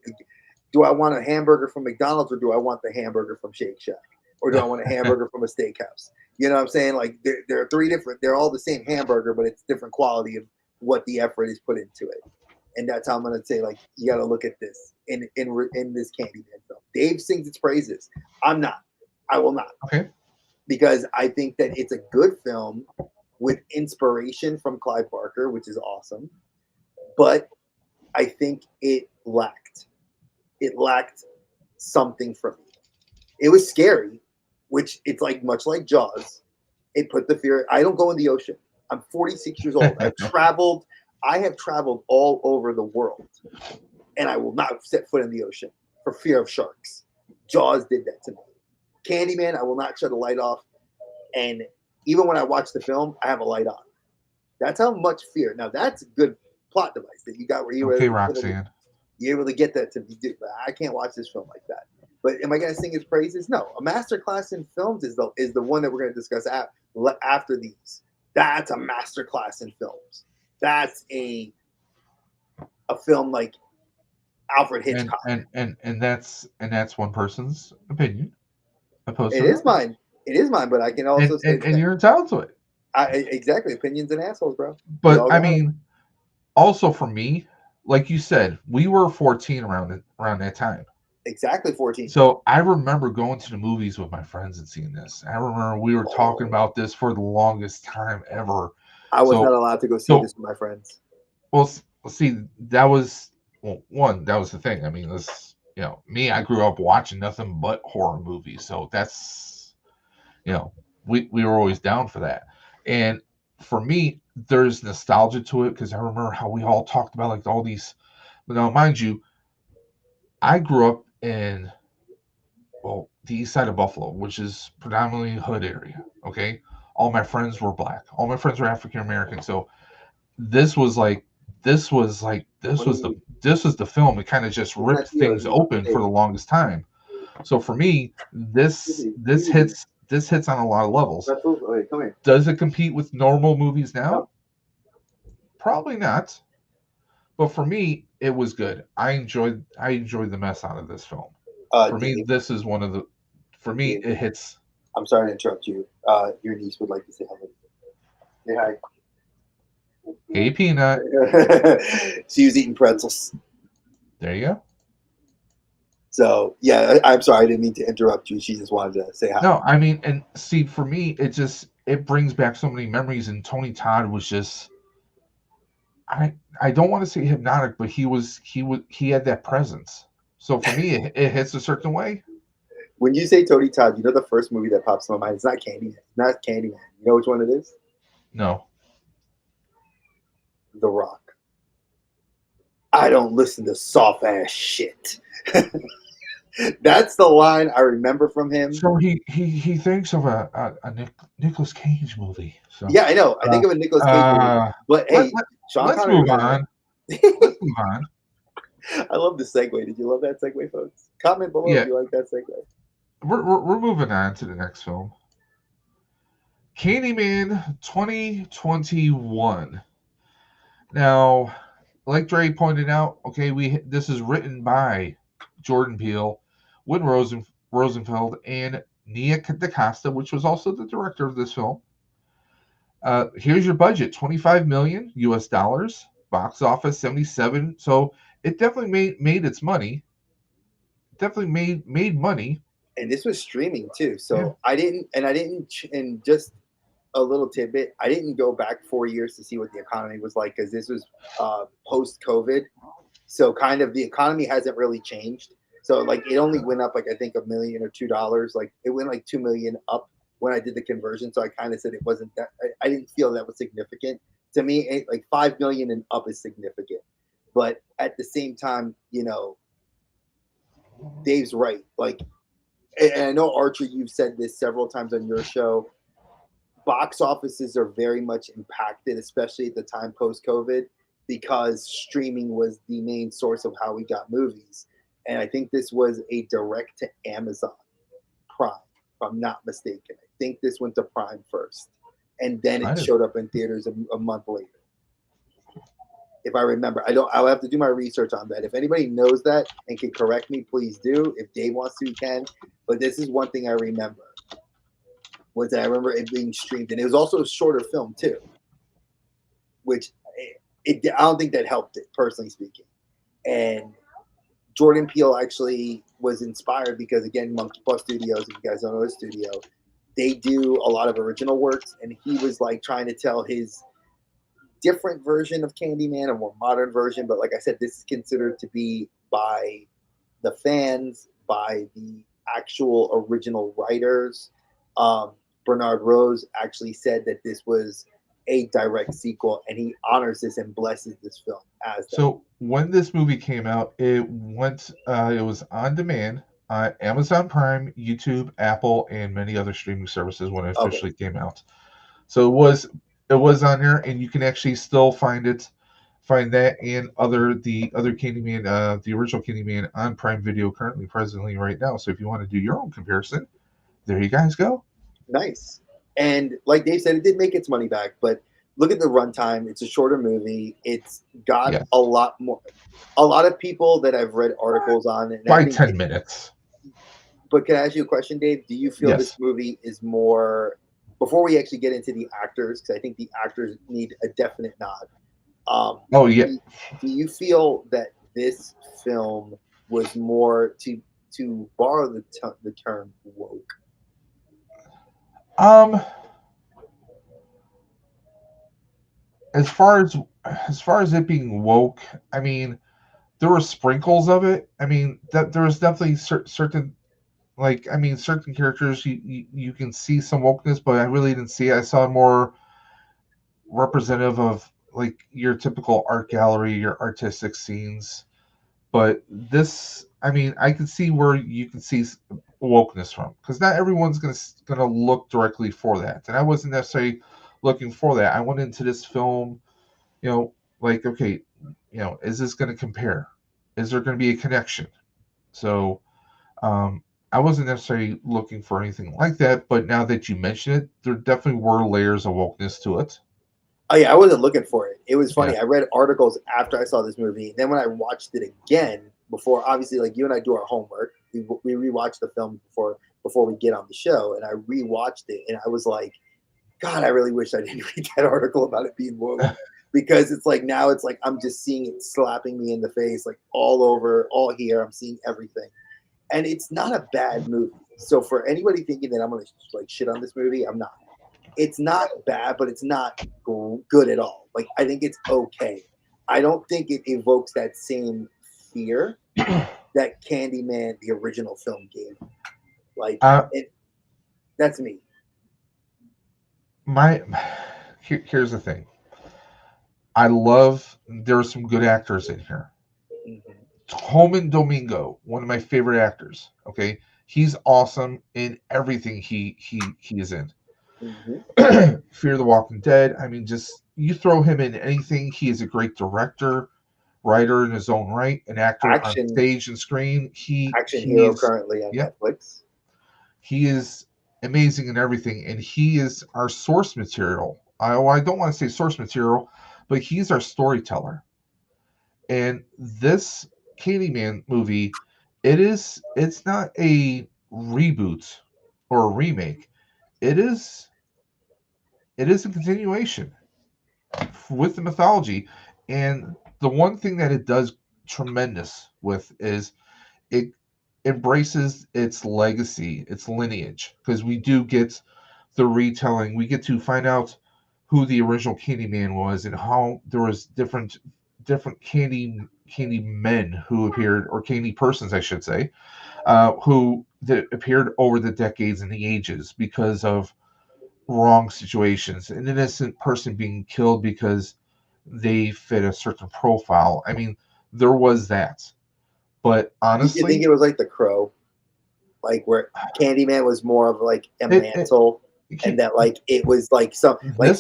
do I want a hamburger from McDonald's or do I want the hamburger from Shake Shack? Or do I want a hamburger from a steakhouse? You know what I'm saying? Like there are 3 different, they're all the same hamburger, but it's different quality of what the effort is put into it. And that's how I'm going to say, like, you got to look at this in this Candyman film. Dave sings its praises. I'm not. I will not. Okay. because I think that it's a good film with inspiration from Clive Barker, which is awesome. But I think it lacked. It lacked something from me. It was scary, which it's like much like Jaws. It put the fear. I don't go in the ocean. I'm 46 years old. I have traveled all over the world, and I will not set foot in the ocean for fear of sharks. Jaws did that to me. Candyman, I will not shut a light off, and even when I watch the film, I have a light on. That's how much fear. Now that's a good plot device that you got where you Okay, were Roxanne. you're able to get that to be. I can't watch this film like that. But am I going to sing his praises? No. A master class in films is the one that we're going to discuss after these. That's a master class in films. That's a film like Alfred Hitchcock. And that's one person's opinion. It is mine. It is mine, but I can also say and you're entitled to it. Exactly. Opinions and assholes, bro. But I mean, also for me, like you said, we were 14 around that time. Exactly 14. So I remember going to the movies with my friends and seeing this. I remember we were talking about this for the longest time ever. I was not allowed to go see this with my friends. Well, see, that was that was the thing. I mean, this, me, I grew up watching nothing but horror movies, so that's, we were always down for that. And for me, there's nostalgia to it because I remember how we all talked about like all these. But now, mind you, I grew up in the east side of Buffalo, which is predominantly hood area. Okay, all my friends were black. All my friends were African American. So this was the film that kind of just ripped things open for the longest time. So for me, this hits on a lot of levels. Wait, come here. Does it compete with normal movies now? No. Probably not. But for me, it was good. I enjoyed the mess out of this film. For me, this is one of the. For me, it hits. I'm sorry to interrupt you. Your niece would like to say hello. Say hi. Hey, Peanut. She was eating pretzels. There you go. So yeah, I'm sorry. I didn't mean to interrupt you. She just wanted to say hi. No, I mean, and see, for me, it brings back so many memories. And Tony Todd was just. I don't want to say hypnotic, but he had that presence. So for me, it hits a certain way. When you say Tony Todd, the first movie that pops in my mind. It's not Candyman. It's not Candyman. You know which one it is? No. The Rock. I don't listen to soft ass shit. That's the line I remember from him. So he thinks of a Nicolas Cage movie. So yeah, I know. I think of a Nicolas Cage movie. But hey, Sean let's Connery. Move on. Let's move on. I love the segue. Did you love that segue, folks? Comment below if you like that segue. We're moving on to the next film. Candyman 2021. Now, like Dre pointed out, okay, this is written by Jordan Peele, Win Rosenfeld, and Nia DaCosta, which was also the director of this film. Here's your budget: $25 million US dollars. Box office 77. So it definitely made its money. Definitely made money. And this was streaming too. So yeah. And just a little tidbit, I didn't go back 4 years to see what the economy was like because this was post-COVID. So kind of the economy hasn't really changed. So like it only went up like I think $1 million or $2. Like it went like 2 million up when I did the conversion. So I kind of said it wasn't that. I didn't feel that was significant. To me, like 5 million and up is significant. But at the same time, Dave's right. Like, and I know Archer, you've said this several times on your show. Box offices are very much impacted, especially at the time post-COVID, because streaming was the main source of how we got movies. And I think this was a direct to Amazon Prime, if I'm not mistaken. I think this went to Prime first, and then it showed up in theaters a month later. If I remember, I'll have to do my research on that. If anybody knows that and can correct me, please do. If Dave wants to, he can. But this is one thing I remember. Was that I remember it being streamed, and it was also a shorter film too, which I don't think that helped it, personally speaking. And Jordan Peele actually was inspired because, again, Monkey Paw Studios, if you guys don't know his studio, they do a lot of original works, and he was like trying to tell his different version of Candyman, a more modern version. But like I said, this is considered to be by the fans, by the actual original writers. Bernard Rose actually said that this was a direct sequel, and he honors this and blesses this film as that. So when this movie came out, it went. It was on demand on Amazon Prime, YouTube, Apple, and many other streaming services when it Okay. officially came out. So it was on there, and you can actually still find that and the other Candyman, the original Candyman on Prime Video presently right now. So if you want to do your own comparison, there you guys go. Nice. And like Dave said, it did make its money back, but look at the runtime. It's a shorter movie. It's got Yeah. a lot of people that I've read articles on. And By 10 minutes. But can I ask you a question, Dave? Do you feel Yes. this movie is more, before we actually get into the actors, because I think the actors need a definite nod. Oh yeah. Do you feel that this film was more, to borrow the term woke? As far as it being woke, I mean, there were sprinkles of it. I mean, that there was definitely certain, like, I mean, certain characters you can see some wokeness, but I really didn't see it. I saw more representative of like your typical art gallery, your artistic scenes. But this, I mean, I can see where you can see wokeness from, because not everyone's gonna look directly for that, and I wasn't necessarily looking for that. I went into this film, like, okay, is this going to compare? Is there going to be a connection? So, I wasn't necessarily looking for anything like that, but now that you mention it, there definitely were layers of wokeness to it. Oh yeah, I wasn't looking for it. It was funny. Yeah. I read articles after I saw this movie. Then when I watched it again, before, obviously, like you and I do our homework, we rewatch the film before we get on the show, and I rewatched it, and I was like, God, I really wish I didn't read that article about it being woke, because it's like now it's like I'm just seeing it slapping me in the face, like all over, all here. I'm seeing everything, and it's not a bad movie. So for anybody thinking that I'm gonna like shit on this movie, I'm not. It's not bad, but it's not good at all. Like, I think it's okay. I don't think it evokes that same fear that Candyman, the original film, gave. Like, that's me. Here's the thing. I love, there are some good actors in here. Mm-hmm. Holman Domingo, one of my favorite actors. Okay, he's awesome in everything he is in. Mm-hmm. Fear the Walking Dead. I mean, just you throw him in anything. He is a great director, writer in his own right, an actor on stage and screen. Action hero currently on Netflix. He is amazing in everything, and he is our source material. I don't want to say source material, but he's our storyteller. And this Candyman movie, it's not a reboot or a remake. It is a continuation with the mythology. And the one thing that it does tremendous with is it embraces its legacy, its lineage, because we do get the retelling. We get to find out who the original Candyman was and how there was different candy men who appeared, or candy persons, I should say, who that appeared over the decades and the ages because of wrong situations, an innocent person being killed because they fit a certain profile. I mean, there was that. But honestly, you think it was like The Crow, like where Candyman was more of like a mantle, and that like it was like some like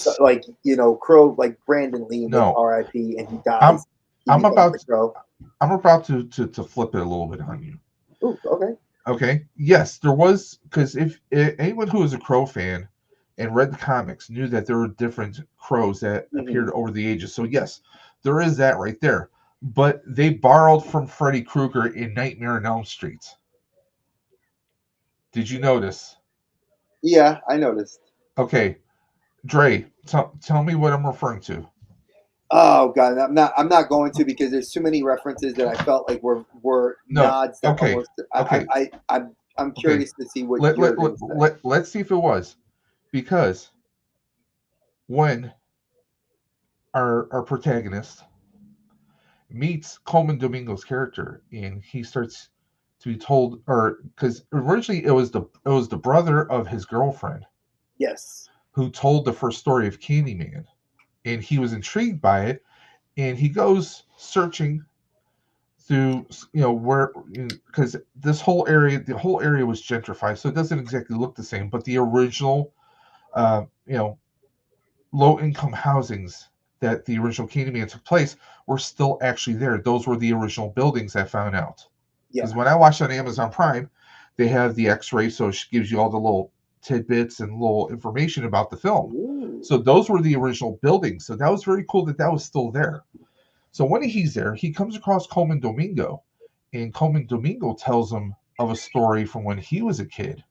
Crow, like Brandon Lee, R.I.P. and he dies. I'm about to flip it a little bit on you. Ooh, okay. Okay. Yes, there was, because if anyone who is a Crow fan and read the comics knew that there were different crows that appeared over the ages. So yes, there is that right there. But they borrowed from Freddy Krueger in Nightmare on Elm Street. Did you notice? Yeah, I noticed. Okay, Dre, tell me what I'm referring to. Oh God, I'm not going to, because there's too many references that I felt like were nods. That okay. Almost, okay. I'm Okay, curious to see what you're going to say. let's see if it was, because when our protagonist meets Coleman Domingo's character, and he starts to be told, or because originally it was the brother of his girlfriend Yes. who told the first story of Candyman, and he was intrigued by it, and he goes searching through, where, because the whole area was gentrified, so it doesn't exactly look the same, but the original, uh, you know, low income housings that the original Candyman took place were still actually there. Those were the original buildings, I found out. Yeah. Because when I watched on Amazon Prime, they have the X-ray, so it gives you all the little tidbits and little information about the film. Ooh. So those were the original buildings. So that was very cool that that was still there. So when he's there, he comes across Coleman Domingo, and Coleman Domingo tells him of a story from when he was a kid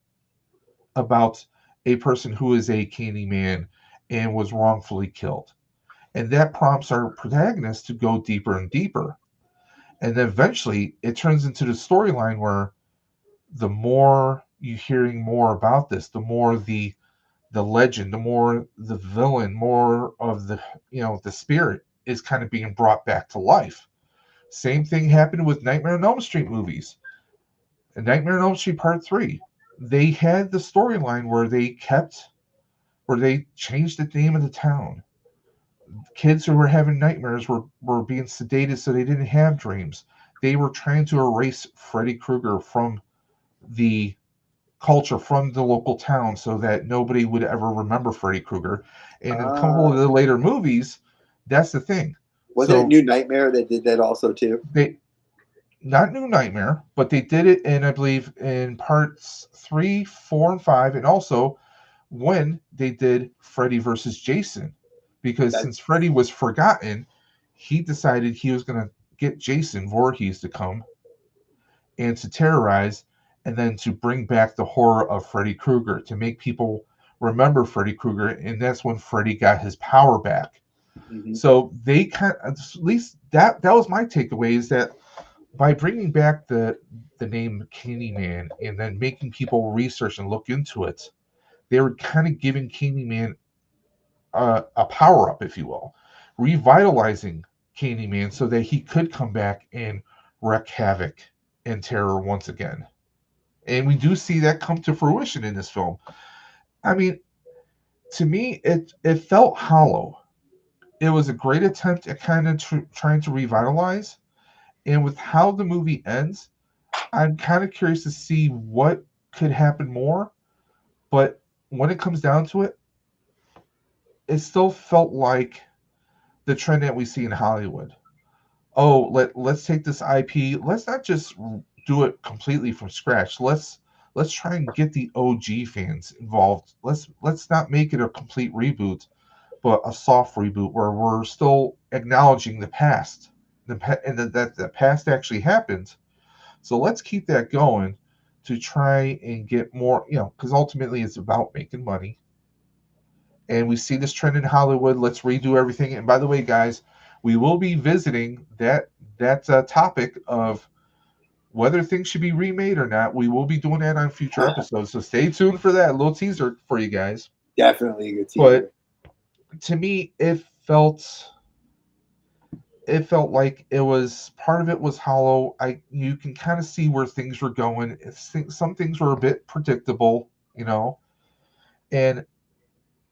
about a person who is a Candyman and was wrongfully killed. And that prompts our protagonist to go deeper and deeper. And then eventually it turns into the storyline where the more you're hearing more about this, the more the legend, the more the villain, more of the spirit is kind of being brought back to life. Same thing happened with Nightmare on Elm Street movies. In Nightmare on Elm Street Part 3, they had the storyline where they changed the name of the town. Kids who were having nightmares were being sedated so they didn't have dreams. They were trying to erase Freddy Krueger from the culture, from the local town, so that nobody would ever remember Freddy Krueger. And in a couple of Ah. the later movies, that's the thing. Wasn't it So New Nightmare that did that also too? they not New Nightmare, but they did it in, I believe, in parts 3, 4, and 5, and also when they did Freddy versus Jason, because That since Freddy was forgotten, he decided he was going to get Jason Voorhees to come and to terrorize, and then to bring back the horror of Freddy Krueger, to make people remember Freddy Krueger, and that's when Freddy got his power back. mhm. So they at least that was my takeaway, is that by bringing back the name Candyman and then making people research and look into it, they were kind of giving Candyman a power up, if you will, revitalizing Candyman so that he could come back and wreak havoc and terror once again. And we do see that come to fruition in this film. I mean, to me, it felt hollow. It was a great attempt at kind of trying to revitalize, and with how the movie ends, I'm kind of curious to see what could happen more. But when it comes down to it, it still felt like the trend that we see in Hollywood. Oh, let's take this IP. Let's not just do it completely from scratch. Let's try and get the OG fans involved. Let's not make it a complete reboot, but a soft reboot where we're still acknowledging the past, and that the past actually happened. So let's keep that going to try and get more, because ultimately it's about making money. And we see this trend in Hollywood. Let's redo everything. And by the way, guys, we will be visiting that topic of whether things should be remade or not. We will be doing that on future episodes. So stay tuned for that. A little teaser for you guys. Definitely a good But teaser. to me, it felt like it was part of it was hollow. You can kind of see where things were going. Some things were a bit predictable, and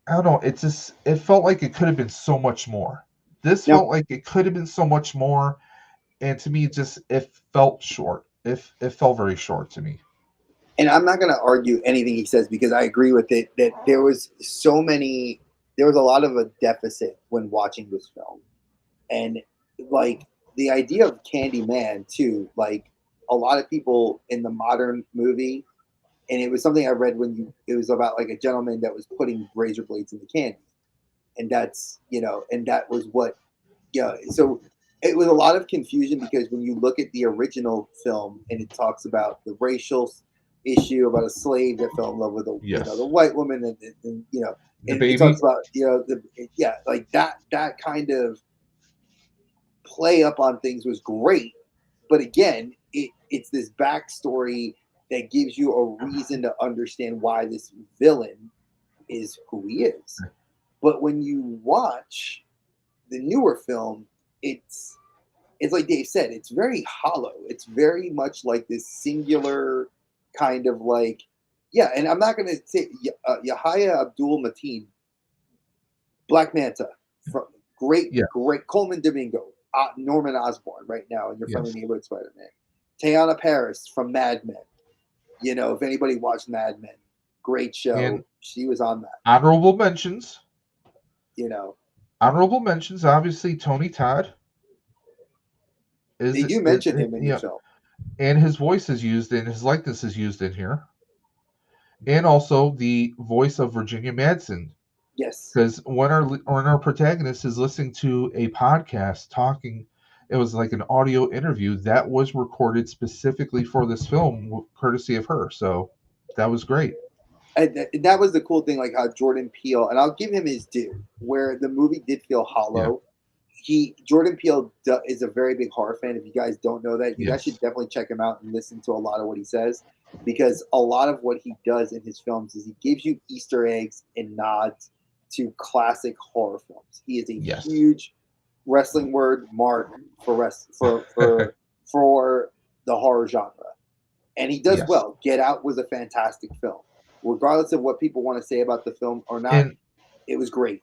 I don't know. It felt like it could have been so much more. This Now, felt like it could have been so much more, and to me, it felt short. It felt very short to me. and I'm not going to argue anything he says because I agree with it that there was a lot of a deficit when watching this film. And like the idea of Candyman too, like a lot of people in the modern movie, and it was something I read it was about like a gentleman that was putting razor blades in the candy. And and that was what, so it was a lot of confusion because when you look at the original film and it talks about the racial issue about a slave that fell in love with the Yes, white woman, and the and it talks baby. about like that kind of play up on things was great, but again, it's this backstory that gives you a reason to understand why this villain is who he is. But when you watch the newer film, it's like Dave said, it's very hollow. It's very much like this singular kind of like, yeah. And I'm not going to say Yahya Abdul Mateen, Black Manta, from great, Yeah. great Coleman Domingo, Norman Osborn right now in Your Friendly Yes. Neighborhood Spider-Man, Teyana Paris from Mad Men. You know, if anybody watched Mad Men, great show. And She was on that. honorable mentions. You know, Honorable mentions. Obviously, Tony Todd they do mention him in the film. and his voice is used and his likeness is used in here, and also the voice of Virginia Madsen. Yes. Because when our protagonist is listening to a podcast talking, it was like an audio interview that was recorded specifically for this film, courtesy of her. So that was great. And that was the cool thing, like how Jordan Peele, and I'll give him his due, where the movie did feel hollow. Jordan Peele is a very big horror fan. If you guys don't know that, you guys should definitely check him out and listen to a lot of what he says, because a lot of what he does in his films is he gives you Easter eggs and nods to classic horror films. He is a huge wrestling word mark for for the horror genre, and he does well. Get Out was a fantastic film, regardless of what people want to say about the film or not. It was great.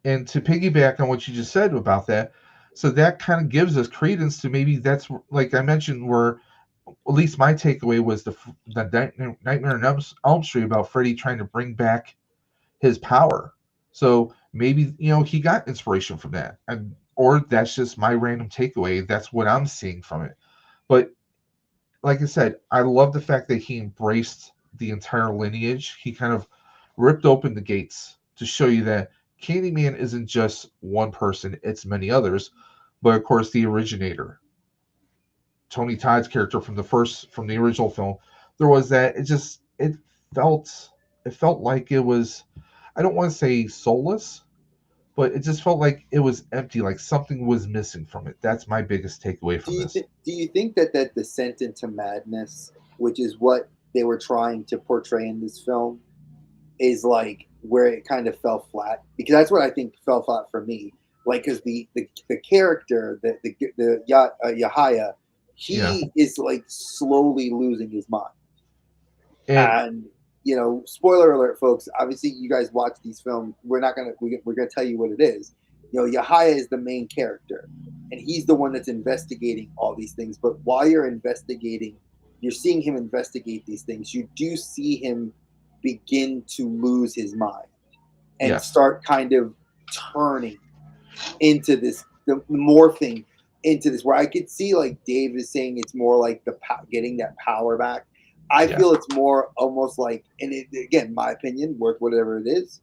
And to piggyback on what you just said about that, so that kind of gives us credence to maybe that's like I mentioned, where at least my takeaway was the Nightmare on Elm Street about Freddy trying to bring back his power. So maybe he got inspiration from that, or that's just my random takeaway. That's what I'm seeing from it. But like I said, I love the fact that he embraced the entire lineage. He kind of ripped open the gates to show you that Candyman isn't just one person, it's many others. But of course, the originator, Tony Todd's character from the original film, there was that. It felt like it was, I don't want to say soulless, but it just felt like it was empty, like something was missing from it. That's my biggest takeaway from this. Do you think that descent into madness, which is what they were trying to portray in this film, is like where it kind of fell flat? Because that's what I think fell flat for me. Like, because the character, the Yahya, he is like slowly losing his mind. And spoiler alert, folks. Obviously, you guys watch these films. We're gonna tell you what it is. Yahya is the main character, and he's the one that's investigating all these things. But while you're investigating, you're seeing him investigate these things. You do see him begin to lose his mind and start kind of turning into this, the morphing into this, where I could see, like Dave is saying, it's more like getting that power back. I feel it's more almost like, and again, my opinion, worth whatever it is,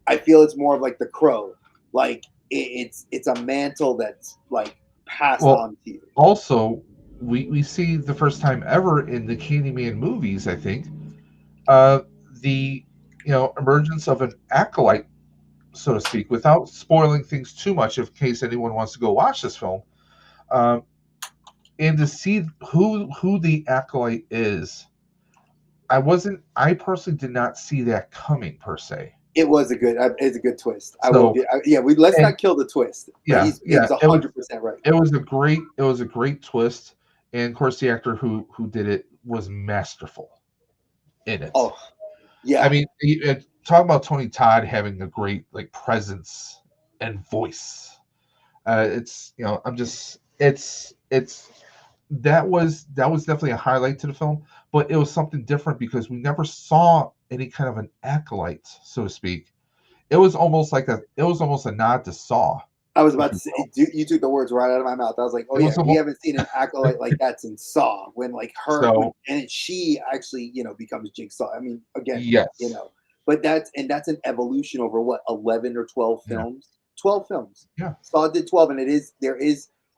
I feel it's more of like the Crow, like it's a mantle that's like passed on to you. Also, we see the first time ever in the Candyman movies, I think, the emergence of an acolyte, so to speak, without spoiling things too much, in case anyone wants to go watch this film, and to see who the acolyte is. I personally did not see that coming per se. It was it's a good twist. Let's not kill the twist. He's 100% right. It was a great twist, and of course the actor who did it was masterful in it. Oh, yeah. I mean, talk about Tony Todd having a great presence and voice. It's that was definitely a highlight to the film, but it was something different because we never saw any kind of an acolyte, so to speak. It was almost a nod to Saw. I was about to say, you took the words right out of my mouth. I was like, oh yeah, we haven't seen an acolyte like that since Saw, when and she actually becomes Jigsaw. I mean, again, but that's an evolution over what, 11 or 12 films. 12 films. Yeah, Saw did 12, and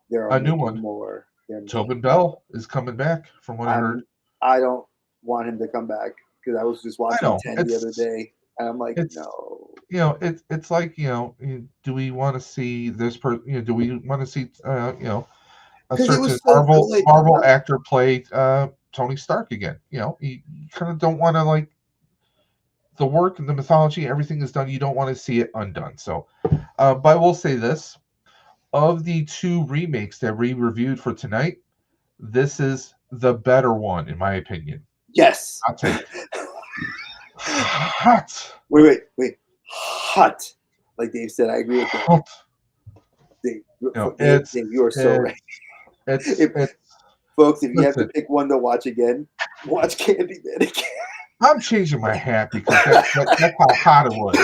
there are a new one. More. Tobin Bell is coming back, from what I heard. I don't want him to come back, because I was just watching 10 the other day, and I'm like, no. It's like, do we want to see this person? Do we want to see a Because it certain was so good. Marvel actor play Tony Stark again. You know, you kind of don't want to like the work and the mythology, everything is done. You don't want to see it undone. So, but I will say this: of the two remakes that we reviewed for tonight, this is the better one, in my opinion. Yes. I'll take hot. Wait. Hot. Like Dave said, I agree with that. Hot. Dave, No, Dave, you are so right. it's Folks, if you have to listen. pick one to watch again, watch Candyman again. I'm changing my hat because that's how hot it was.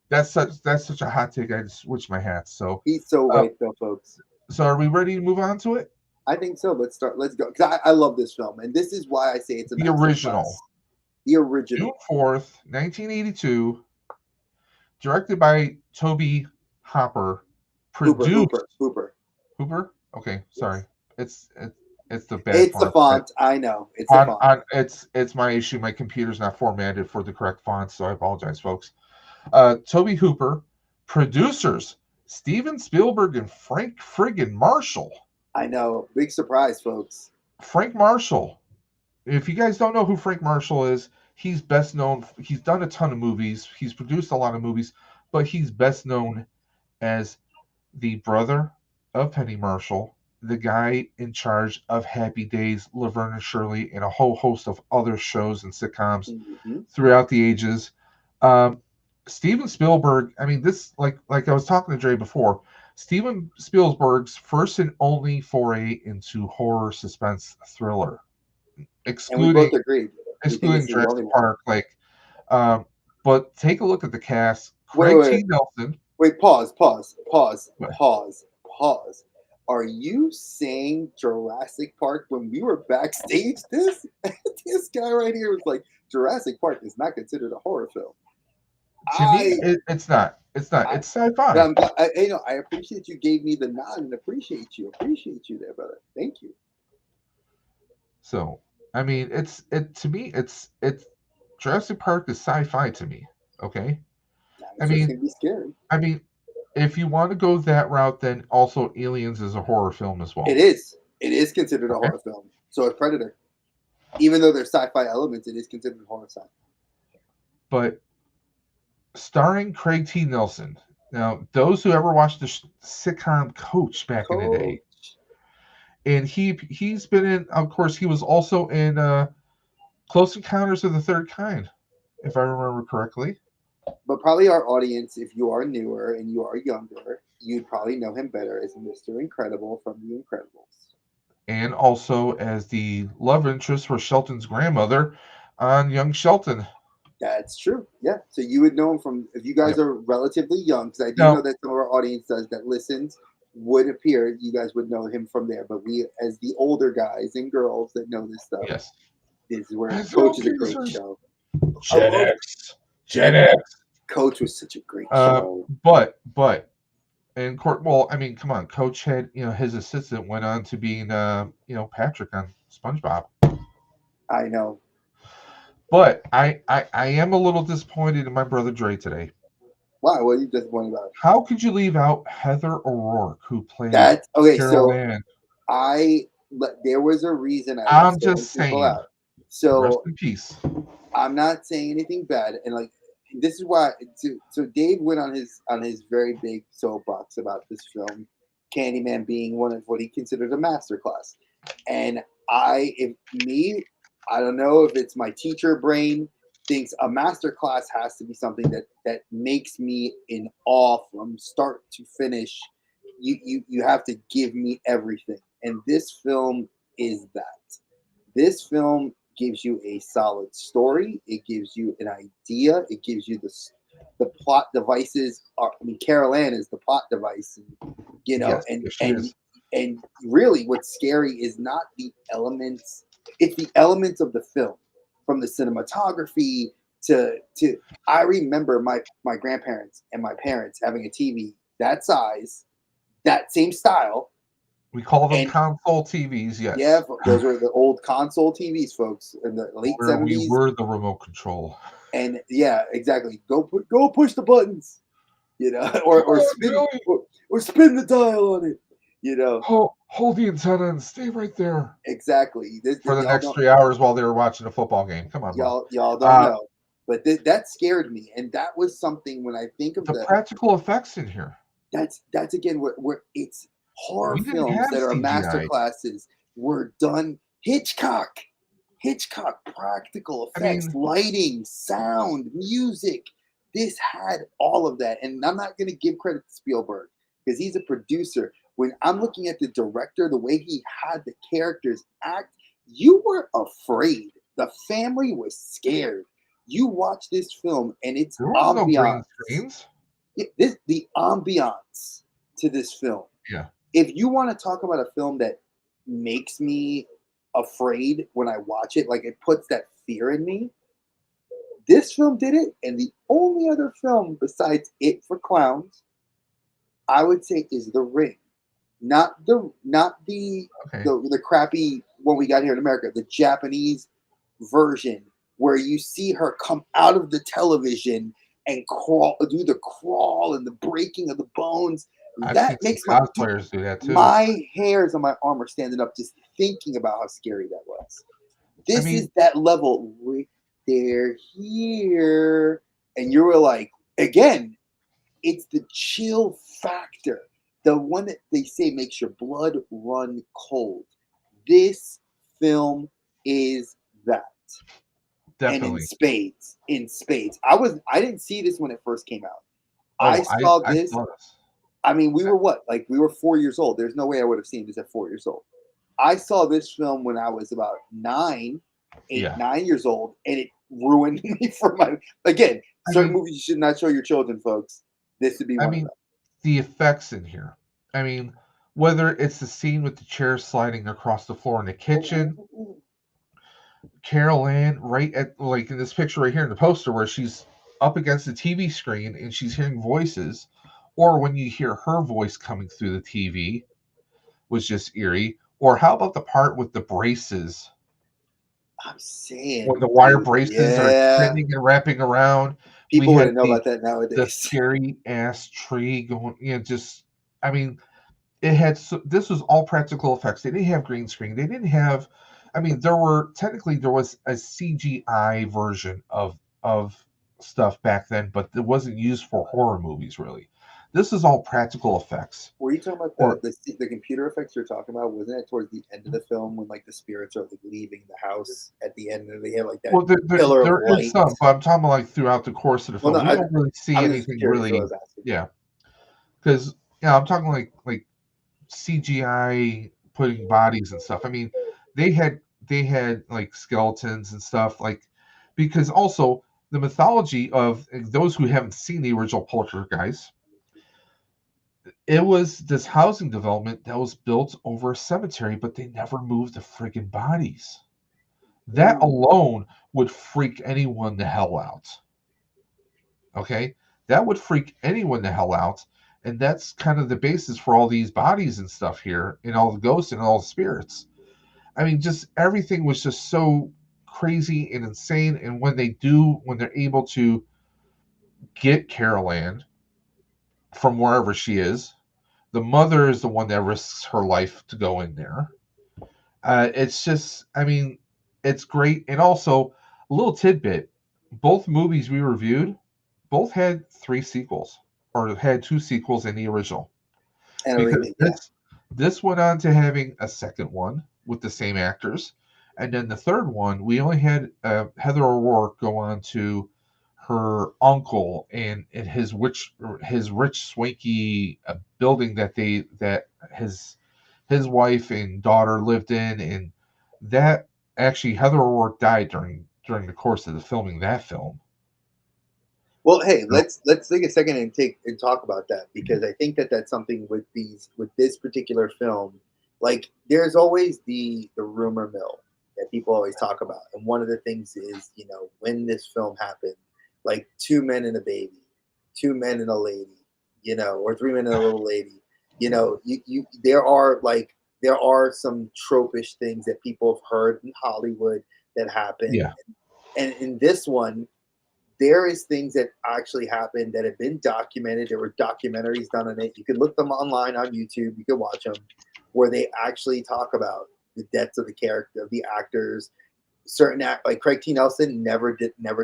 That's such a hot take. I just switched my hats. So, He's so right, though, folks. so are we ready to move on to it? I think so. Let's start. Let's go. Because I love this film, and this is why I say it's a The original. masterclass. The original. June 4th, 1982, directed by Toby Hopper, produced Hooper. Hooper. Okay, sorry, it's the bad. It's the font. I know. It's the font. It's my issue. My computer's not formatted for the correct font, so I apologize, folks. Toby Hooper, producers Steven Spielberg and Frank friggin' Marshall. I know. Big surprise, folks. Frank Marshall. If you guys don't know who Frank Marshall is, he's best known. He's done a ton of movies. He's produced a lot of movies, but he's best known as the brother of Penny Marshall, the guy in charge of Happy Days, Laverne and Shirley, and a whole host of other shows and sitcoms throughout the ages. Steven Spielberg. I mean, this like I was talking to Dre before. Steven Spielberg's first and only foray into horror suspense thriller, excluding and we both agreed. Jurassic Park. But take a look at the cast. Craig T. Nelson. Wait, pause. Are you saying Jurassic Park when we were backstage? This guy right here was like, Jurassic Park is not considered a horror film. To me, it's not. It's not. It's sci-fi. I appreciate you gave me the nod and appreciate you there, brother. Thank you. So, I mean, to me, it's Jurassic Park is sci-fi to me. Okay. It's gonna be scary. I mean, if you want to go that route, then also Aliens is a horror film as well. It is. It is considered a horror film. So is Predator. Even though there's sci-fi elements, it is considered horror sci-fi. But starring Craig T. Nelson. Now, those who ever watched the sitcom Coach back in the day, and he's been in. Of course, he was also in Close Encounters of the Third Kind, if I remember correctly. But probably our audience, if you are newer and you are younger, you'd probably know him better as Mr. Incredible from The Incredibles. And also as the love interest for Shelton's grandmother on Young Shelton. That's true. Yeah. So you would know him from, if you guys are relatively young, because I do know that some of our audience that listens would appear, you guys would know him from there. But we, as the older guys and girls that know this stuff, this is where Coach is a great show. Gen X. Coach was such a great show. But and well, I mean, come on, Coach had his assistant went on to being Patrick on SpongeBob. I know. But I am a little disappointed in my brother Dre today. Why? What are you disappointed about? How could you leave out Heather O'Rourke, who played Carol Ann? There was a reason I'm just saying. Out. So rest in peace. I'm not saying anything bad, and this is why. So Dave went on his very big soapbox about this film, Candyman being one of what he considered a masterclass, and I don't know if it's my teacher brain thinks a master class has to be something that makes me in awe from start to finish. You have to give me everything. And this film is that. This film gives you a solid story. It gives you an idea. It gives you the plot devices. Carol Ann is the plot device, and really what's scary is not the elements. It's the elements of the film, from the cinematography to I remember my grandparents and my parents having a TV that size, that same style. We call them console TVs, yes. Yeah, those were the old console TVs, folks, in the late 70s. We were the remote control. And yeah, exactly. Go push the buttons, or spin the dial on it. Hold the antenna and stay right there Exactly. for the Y'all next don't 3 hours while they were watching a football game. Come on, bro. y'all don't Uh, know, but that scared me, and that was something when I think of the practical effects in here. that's again where it's horror We didn't films have that are master CGI. classes were done. Hitchcock, practical I effects, mean, lighting, sound, music. This had all of that. And I'm not going to give credit to Spielberg because he's a producer. When I'm looking at the director, the way he had the characters act, you were afraid. The family was scared. You watch this film and it's there was no green ambiance. screens. The ambiance to this film. Yeah. If you want to talk about a film that makes me afraid when I watch it, like it puts that fear in me, this film did it. And the only other film besides It for Clowns, I would say, is The Ring. Not the Okay. the crappy one we got here in America, the Japanese version where you see her come out of the television and do the crawl and the breaking of the bones. I've That seen some makes cosplayers do that too. my hairs on my arm are standing up just thinking about how scary that was. I This mean, is that level. They're here, and you were like, again, it's the chill factor, the one that they say makes your blood run cold. This film is that, and definitely. in spades. I didn't see this when it first came out. I Oh, saw I this. saw this. I mean, we were what? Like we were 4 years old. There's no way I would have seen this at 4 years old. I saw this film when I was about 9 years old, and it ruined me for my. Again, I certain mean, movies you should not show your children, folks. This would be I one of mean, them. the effects in here. I mean, whether it's the scene with the chair sliding across the floor in the kitchen, Carol Ann right at like in this picture right here in the poster where she's up against the TV screen and she's hearing voices, or when you hear her voice coming through the TV was just eerie. Or how about the part with the braces I'm saying, when the wire dude, braces are yeah. extending and wrapping around? We People had wouldn't know about that the nowadays. scary ass tree going, just I mean, it had this was all practical effects. They didn't have green screen. They didn't have. I mean, there was a CGI version of stuff back then, but it wasn't used for horror movies really. This is all practical effects. Were you talking about Or the computer effects you're talking about? Wasn't it towards the end of the film when like the spirits are like leaving the house at the end and they have like that well, pillar of there is light? some, but I'm talking about like throughout the course of the Well, film, no, we don't really see I'm just anything curious what I really. was asking. Yeah, because I'm talking like CGI putting bodies and stuff. I mean, they had like skeletons and stuff like because also the mythology of those who haven't seen the original Poltergeist, it was this housing development that was built over a cemetery, but they never moved the friggin' bodies. That alone would freak anyone the hell out. Okay, that would freak anyone the hell out. And that's kind of the basis for all these bodies and stuff here, and all the ghosts and all the spirits. I mean, just everything was just so crazy and insane. And when they're able to get Carol Ann from wherever she is, the mother is the one that risks her life to go in there. It's just, I mean, it's great. And also, a little tidbit: both movies we reviewed, both had 3 sequels, or had 2 sequels in the original. And a Because remake, yeah. this went on to having a second one with the same actors, and then the third one we only had Heather O'Rourke go on to her uncle and his rich swanky building that his wife and daughter lived in, and that actually Heather O'Rourke died during the course of the filming that film. Well, hey, So, let's take a second and talk about that because I think that that's something with this particular film. Like, there's always the rumor mill that people always talk about, and one of the things is when this film happened, like 2 men and a baby, 2 men and a lady, or 3 men and a little lady. There are some tropish things that people have heard in Hollywood that happen, yeah, and in this one there is things that actually happened that have been documented. There were documentaries done on it. You could look them online on YouTube. You could watch them. where they actually talk about the depths of the character, of the actors. Certain like Craig T. Nelson never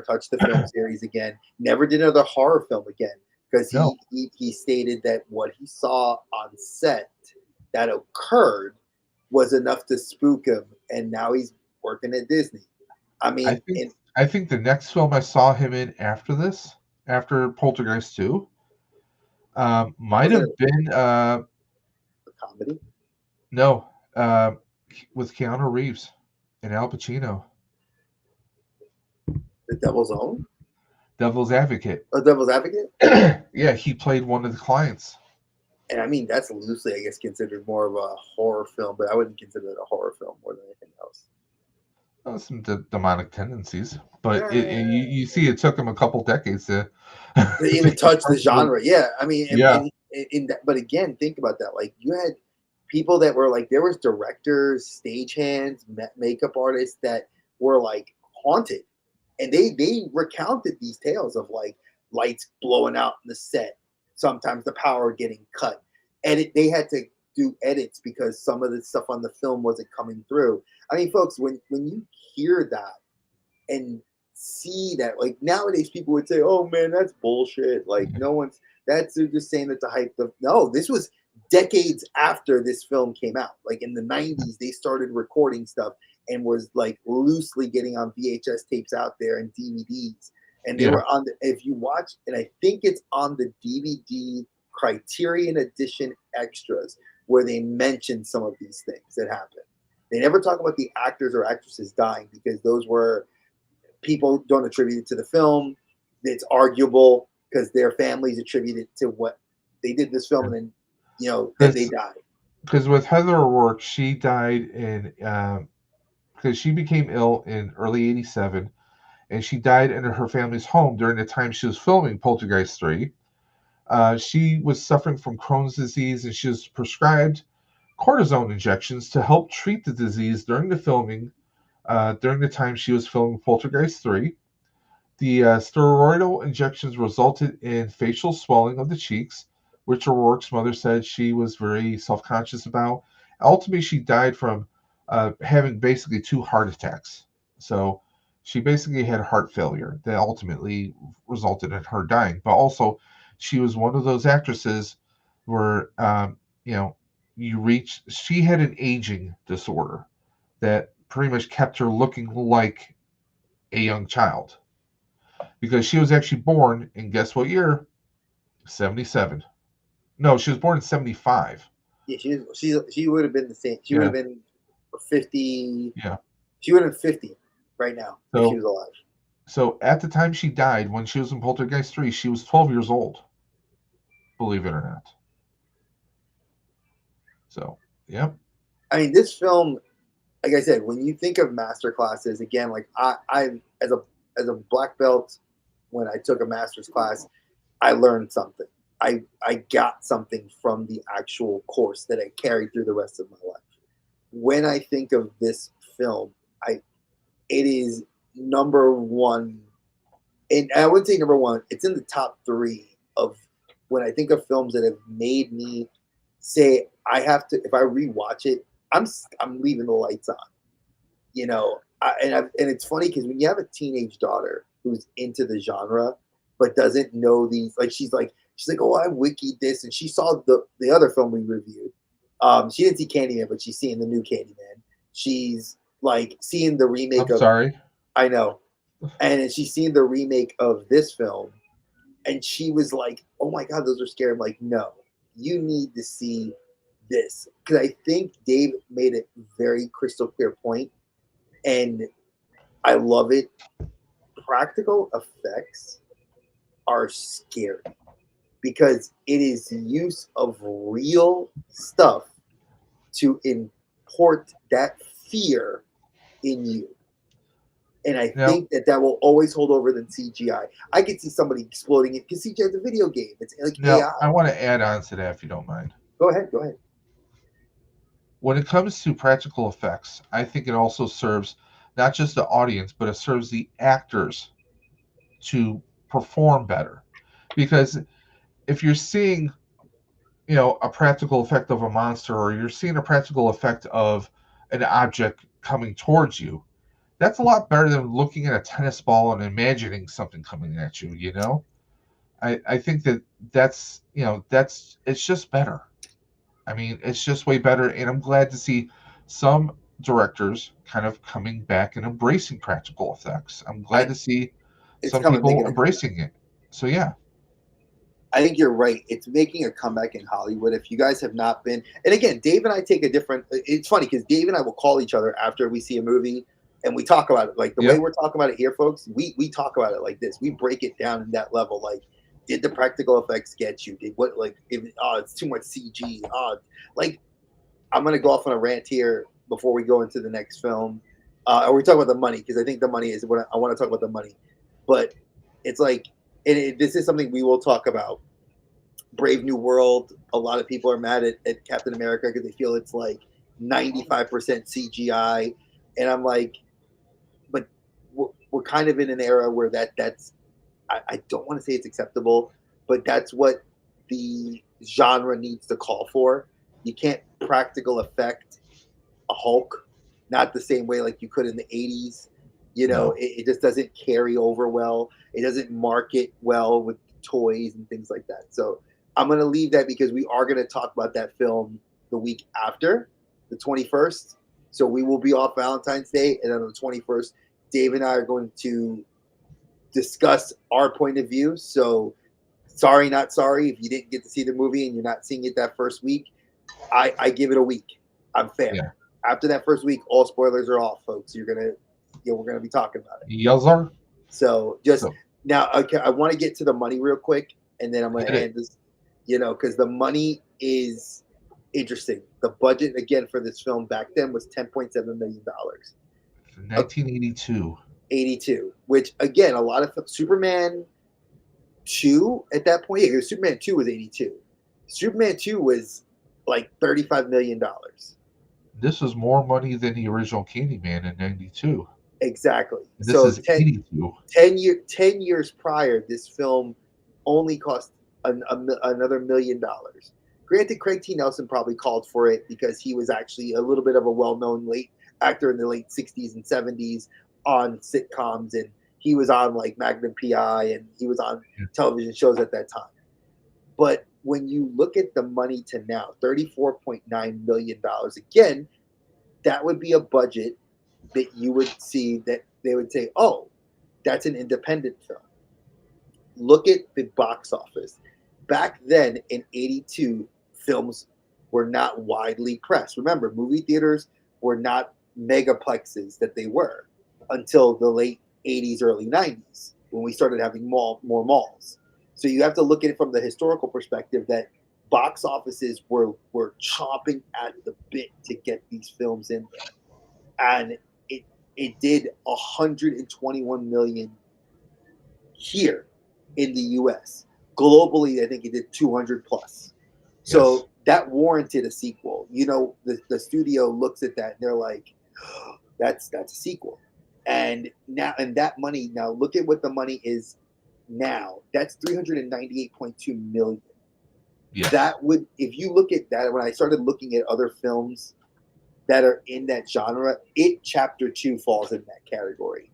touched the film series again, never did another horror film again, because No. he stated that what he saw on set that occurred was enough to spook him, and now he's working at Disney. I I mean, think and I think the next film I saw him in after this, after Poltergeist 2, might was it have been a comedy? no, with Keanu Reeves and Al Pacino, The Devil's Own? Devil's Advocate. A Devil's Advocate? Yeah, he played one of the clients. And I mean, that's loosely, I guess, considered more of a horror film, but I wouldn't consider it a horror film more than anything else. Some demonic tendencies, but you Eh, see, it took him a couple decades to to to even touch the get from genre. Yeah, I mean, yeah, but again, think about that. Like you had people that were like, there was directors, stagehands, makeup artists that were like haunted, and they recounted these tales of like lights blowing out in the set, sometimes the power getting cut, they had to do edits because some of the stuff on the film wasn't coming through. I mean, folks, when you hear that and see that, like nowadays people would say, oh man, that's bullshit, like no one's, that's, they're just saying that to hype the, no, this was decades after this film came out. Like in the 90s they started recording stuff and was like loosely getting on VHS tapes out there and DVDs, and they yeah. were on the, if you watch, and I think it's on the DVD Criterion Edition extras where they mention some of these things that happened. They never talk about the actors or actresses dying because those were, people don't attribute it to the film. It's arguable because their families attribute it to what they did this film, and then then they died. Because with Heather O'Rourke, she died in because she became ill in early '87, and she died in her family's home during the time she was filming Poltergeist 3. She was suffering from Crohn's disease, and she was prescribed cortisone injections to help treat the disease during the filming. During the time she was filming Poltergeist 3, the steroidal injections resulted in facial swelling of the cheeks, which O'Rourke's mother said she was very self conscious about. Ultimately, she died from having basically 2 heart attacks. So she basically had heart failure that ultimately resulted in her dying. But also, she was one of those actresses where, you know, she had an aging disorder that pretty much kept her looking like a young child because she was actually born in, guess what year? 77. No, she was born in 75. Yeah, she would have been the same. She would have Yeah, been 50. yeah. She would have been 50 right now if she So was alive. so at the time she died, when she was in Poltergeist 3, she was 12 years old, believe it or not. So, yep. I mean, this film, like I said, when you think of master classes, again, like I as a black belt, when I took a master's class, I learned something. I got something from the actual course that I carried through the rest of my life. When I think of this film, it is number one, and I wouldn't say number one. It's in the top three of when I think of films that have made me say I have to. If I rewatch it, I'm leaving the lights on. And it's funny because when you have a teenage daughter who's into the genre but doesn't know these, like she's like, oh, I wikied this, and she saw the other film we reviewed. She didn't see Candyman, but she's seeing the new Candyman. She's like seeing the remake I'm of, sorry. I know, and she's seen the remake of this film, and she was like, oh my god, those are scary. I'm like, no, you need to see this, because I think Dave made a very crystal clear point, and I love it. Practical effects are scary because it is the use of real stuff to import that fear in you. And I Now, think that will always hold over than CGI. I could see somebody exploding it because CGI is a video game. It's like now AI. I want to add on to that if you don't mind. Go ahead. Go ahead. When it comes to practical effects, I think it also serves not just the audience, but it serves the actors to perform better. Because if you're seeing a practical effect of a monster, or you're seeing a practical effect of an object coming towards you. That's a lot better than looking at a tennis ball and imagining something coming at you. I think that's it's just better. I mean, it's just way better, and I'm glad to see some directors kind of coming back and embracing practical effects. I'm glad I to see it's some coming people making a comeback. embracing it. So yeah, I think you're right. It's making a comeback in Hollywood. If you guys have not been, and again, Dave and I take a different. It's funny because Dave and I will call each other after we see a movie, and we talk about it like the way yep, we're talking about it here, folks. We talk about it like this. We break it down in that level. Like, did the practical effects get you? Did what? Like, if, oh, it's too much CG. Oh, like I'm gonna go off on a rant here before we go into the next film. Or we talk about the money because I think the money is what I want to talk about the money, but it's like, this is something we will talk about. Brave New World. A lot of people are mad at Captain America because they feel it's like 95% CGI, and I'm like, but we're kind of in an era where that's I don't want to say it's acceptable, but that's what the genre needs to call for. You can't practical effect a Hulk, not the same way like you could in the 80s. no, It just doesn't carry over well. It doesn't market well with toys and things like that. So I'm going to leave that because we are going to talk about that film the week after, the 21st. So we will be off Valentine's Day. And then on the 21st, Dave and I are going to discuss our point of view. So sorry, not sorry. If you didn't get to see the movie and you're not seeing it that first week, I give it a week. I'm fair. yeah, After that first week, all spoilers are off, folks. We're gonna be talking about it. yes, sir. So just So now, okay, I want to get to the money real quick, and then I'm gonna hit it. hand this, because the money is interesting. The budget again for this film back then was $10.7 million, 1982. 82. Which again, a lot of Superman 2 at that point. Yeah, Superman 2 was 82. Superman 2 was like $35 million. This was more money than the original Candyman in '92. Exactly. This So is '82. 10 years prior, this film only cost another $1 million. Granted, Craig T. Nelson probably called for it because he was actually a little bit of a well-known late actor in the late 60s and 70s on sitcoms, and he was on like Magnum PI, and he was on television shows at that time. But when you look at the money to now, $34.9 million, again, that would be a budget that you would see that they would say, oh, that's an independent film. Look at the box office. Back then in 82, films were not widely pressed. Remember, movie theaters were not megaplexes that they were until the late 80s, early 90s, when we started having more malls. So you have to look at it from the historical perspective that box offices were chomping at the bit to get these films in there. And it did 121 million here in the US. Globally, I think it did 200 plus. Yes. So that warranted a sequel. The studio looks at that and they're like, oh, that's a sequel. And that money, now look at what the money is now. That's 398.2 million. Yes. That would, if you look at that, when I started looking at other films that are in that genre, It Chapter 2 falls in that category.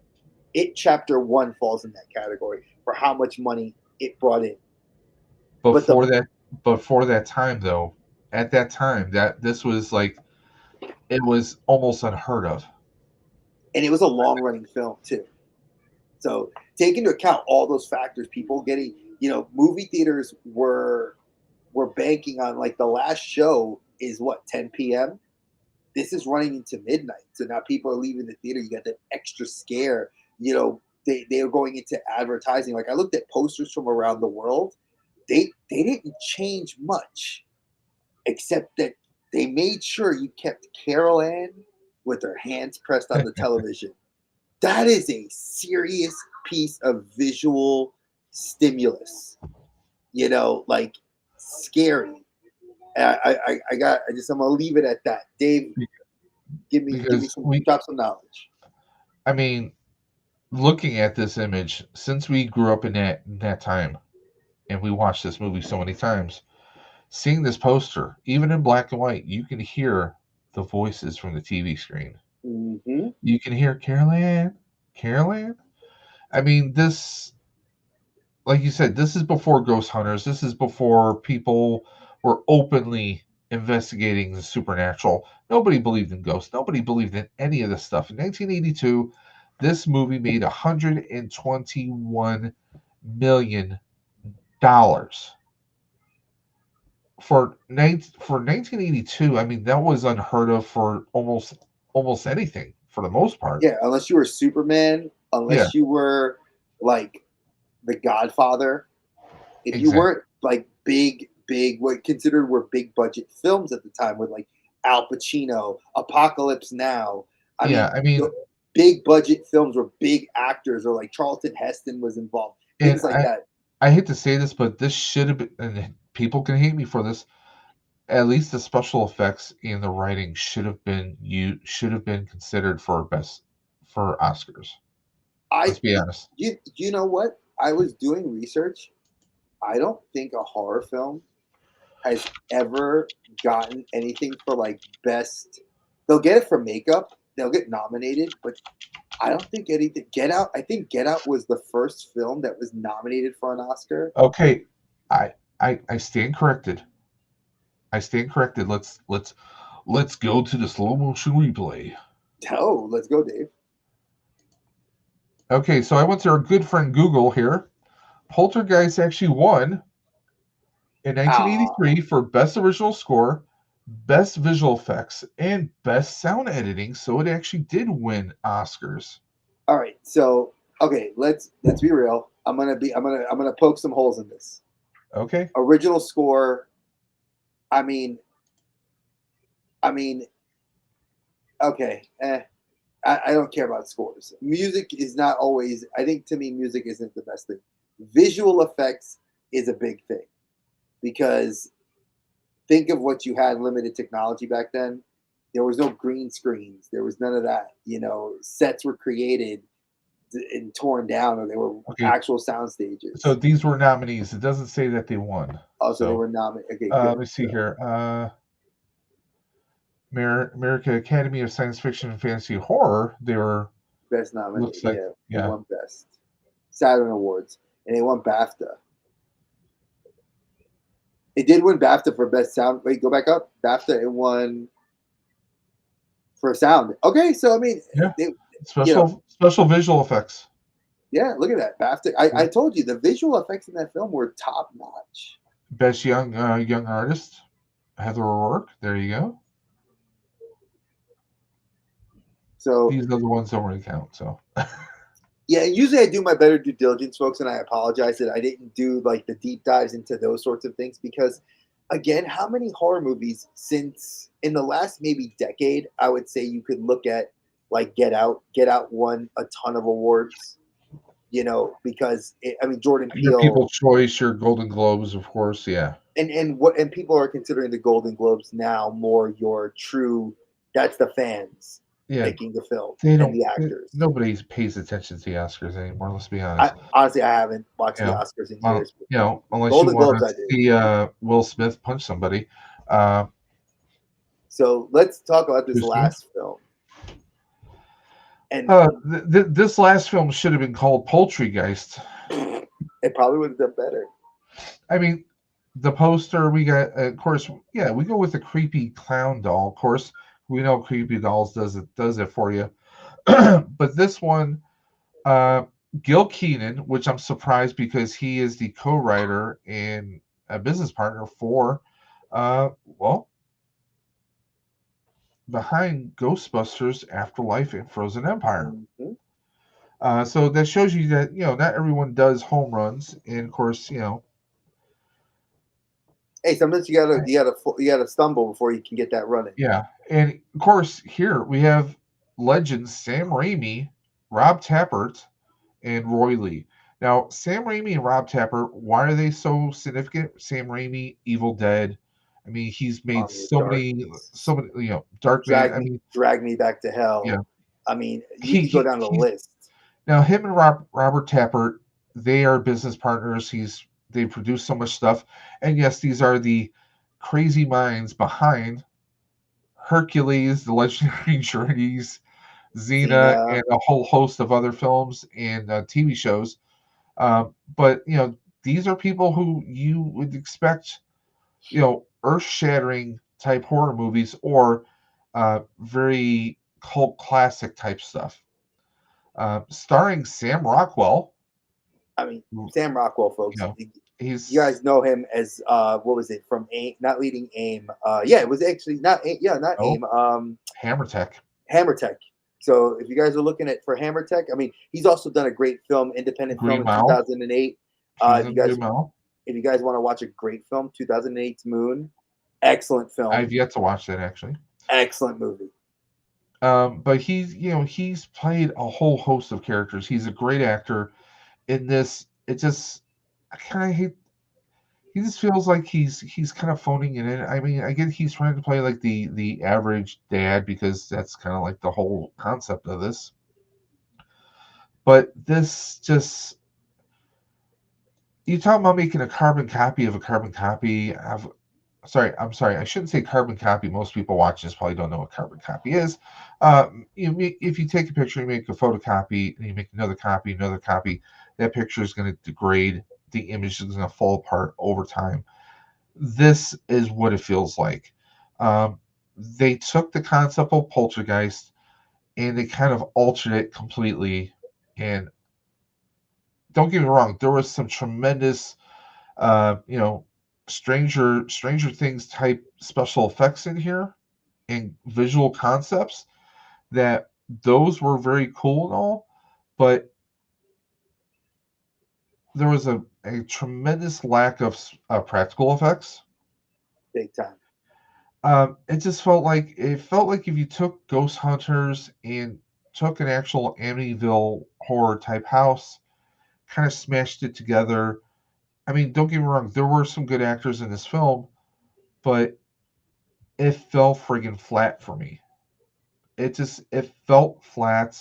It Chapter 1 falls in that category for how much money it brought in. But the Before that, before that time though, at that time, that this was like it was almost unheard of. and it was a long running film too. So take into account all those factors, people getting, movie theaters were banking on, like, the last show is what, 10 p.m. This is running into midnight. So now people are leaving the theater. You got that extra scare. They are going into advertising. Like, I looked at posters from around the world. They didn't change much, except that they made sure you kept Carol Ann with her hands pressed on the television. That is a serious piece of visual stimulus. Like, scary. I'm gonna leave it at that. Dave, give me Because some, drop some knowledge. I mean, looking at this image, since we grew up in that time and we watched this movie so many times, seeing this poster, even in black and white, you can hear the voices from the TV screen. Mm-hmm. You can hear Carolyn, Carolyn. I mean, this, like you said, this is before Ghost Hunters. This is before people were openly investigating the supernatural. Nobody believed in ghosts. Nobody believed in any of this stuff. In 1982, this movie made $121 million for 1982. I mean, that was unheard of for almost anything for the most part. Yeah, unless you were Superman, Yeah, unless you were like The Godfather, if you exactly. weren't like big, what considered were big budget films at the time with like Al Pacino, Apocalypse Now. I Yeah, mean, I mean, the big budget films where big actors or like Charlton Heston was involved, and things like that. I hate to say this, but this should have been, and people can hate me for this. At least the special effects and the writing should have been considered for best for Oscars. I Let's be honest. you know what? I was doing research. I don't think a horror film has ever gotten anything for like best. They'll get it for makeup. They'll get nominated, but I don't think anything. Get Out. I think Get Out was the first film that was nominated for an Oscar. Okay, I I stand corrected. I stand corrected. Let's go to the slow motion replay. Oh, let's go, Dave. Okay, so I went to our good friend Google here. Poltergeist actually won in Ah, 1983 for Best Original Score, Best Visual Effects, and Best Sound Editing. So it actually did win Oscars. all right. So okay, let's be real. I'm gonna poke some holes in this Okay. original score. I mean, I mean, okay. I don't care about scores. Music is not always. I think to me, music isn't the best thing. Visual effects is a big thing because think of what you had limited technology back then. There was no green screens. There was none of that. Sets were created and torn down, or they were Okay. actual sound So stages. these were nominees. It doesn't say that they won. Also, they So were nominated. Okay, let good. me see So, here. America Academy of Science Fiction and Fantasy Horror. They were best nominated. looks like Yeah, they yeah. won best Saturn Awards, and they won BAFTA. It did win BAFTA for best sound. Wait, go back up. BAFTA it won for sound. Okay, so I mean, Yeah. they, Special visual effects. yeah, look at that BAFTA. I told you the visual effects in that film were top notch. Best young artist, Heather O'Rourke. There you go. So These are the ones that don't really count. So yeah, and usually I do my better due diligence, folks, and I apologize that I didn't do like the deep dives into those sorts of things because, again, how many horror movies since in the last maybe decade I would say you could look at like Get Out. Get Out won a ton of awards, because Jordan your Peele People's Choice, your Golden Globes, of course. Yeah. and people are considering the Golden Globes now more your true. That's the fans Yeah. picking the film They and don't. the actors. Nobody pays attention to the Oscars anymore. Let's be honest. Honestly, I haven't watched You the know, Oscars in years. unless you Golden want Globes, to I do. see Will Smith punch somebody. So let's talk about this Too soon. last film. And This last film should have been called Poltergeist. it probably would have done better. I mean, the poster we got, of course, yeah, we go with the creepy clown doll. Of course, we know creepy dolls does it for you. But this one, Gil Keenan, which I'm surprised because he is the co-writer and a business partner for, well, behind Ghostbusters, Afterlife, and Frozen Empire. Mm-hmm. So that shows you that not everyone does home runs, and of course Hey, sometimes you gotta stumble before you can get that running. yeah, and of course here we have legends Sam Raimi, Rob Tappert, and Roy Lee. Now Sam Raimi and Rob Tappert, why are they so significant? Sam Raimi, Evil Dead. I mean, he's made Army of Darkness, so many, Darkman. I mean, drag me back to yeah, hell. I mean, you he, could go he down the he's list. now him and Robert Tappert, they are business partners. They produce so much stuff, and yes, these are the crazy minds behind Hercules, The Legendary Journeys, Xena, Xena. and a whole host of other films and TV shows. But these are people who you would expect, earth-shattering type horror movies or very cult classic type stuff. Starring Sam Rockwell. I mean, Sam Rockwell, folks. He's You guys know him as what was it from AIM? Not leading AIM. Yeah, it was actually not AIM. Yeah, not AIM. Hammer Tech. Hammer Tech. So if you guys are looking at for Hammer Tech, I mean, he's also done a great film, independent Green film in Mile. 2008. He's in Green Mile. If you guys want to watch a great film, 2008's Moon, excellent film. I've yet to watch that actually. Excellent movie. But he's played a whole host of characters. He's a great actor. In this, I kind of hate. He just feels like he's kind of phoning it in. I mean, I get he's trying to play like the average dad because that's kind of like the whole concept of this. But this just, you talk about making a carbon copy of a carbon copy of. I'm sorry. I shouldn't say carbon copy. Most people watching this probably don't know what carbon copy is. If you take a picture, you make a photocopy, and you make another copy, that picture is going to degrade. The image is going to fall apart over time. This is what it feels like. They took the concept of Poltergeist and they kind of altered it completely. And don't get me wrong, there was some tremendous, Stranger Things type special effects in here and visual concepts that those were very cool and all, but there was a tremendous lack of practical effects. Big time. It felt like if you took Ghost Hunters and took an actual Amityville horror type house, kind of smashed it together. I mean, don't get me wrong, there were some good actors in this film, but it fell friggin' flat for me. It felt flat.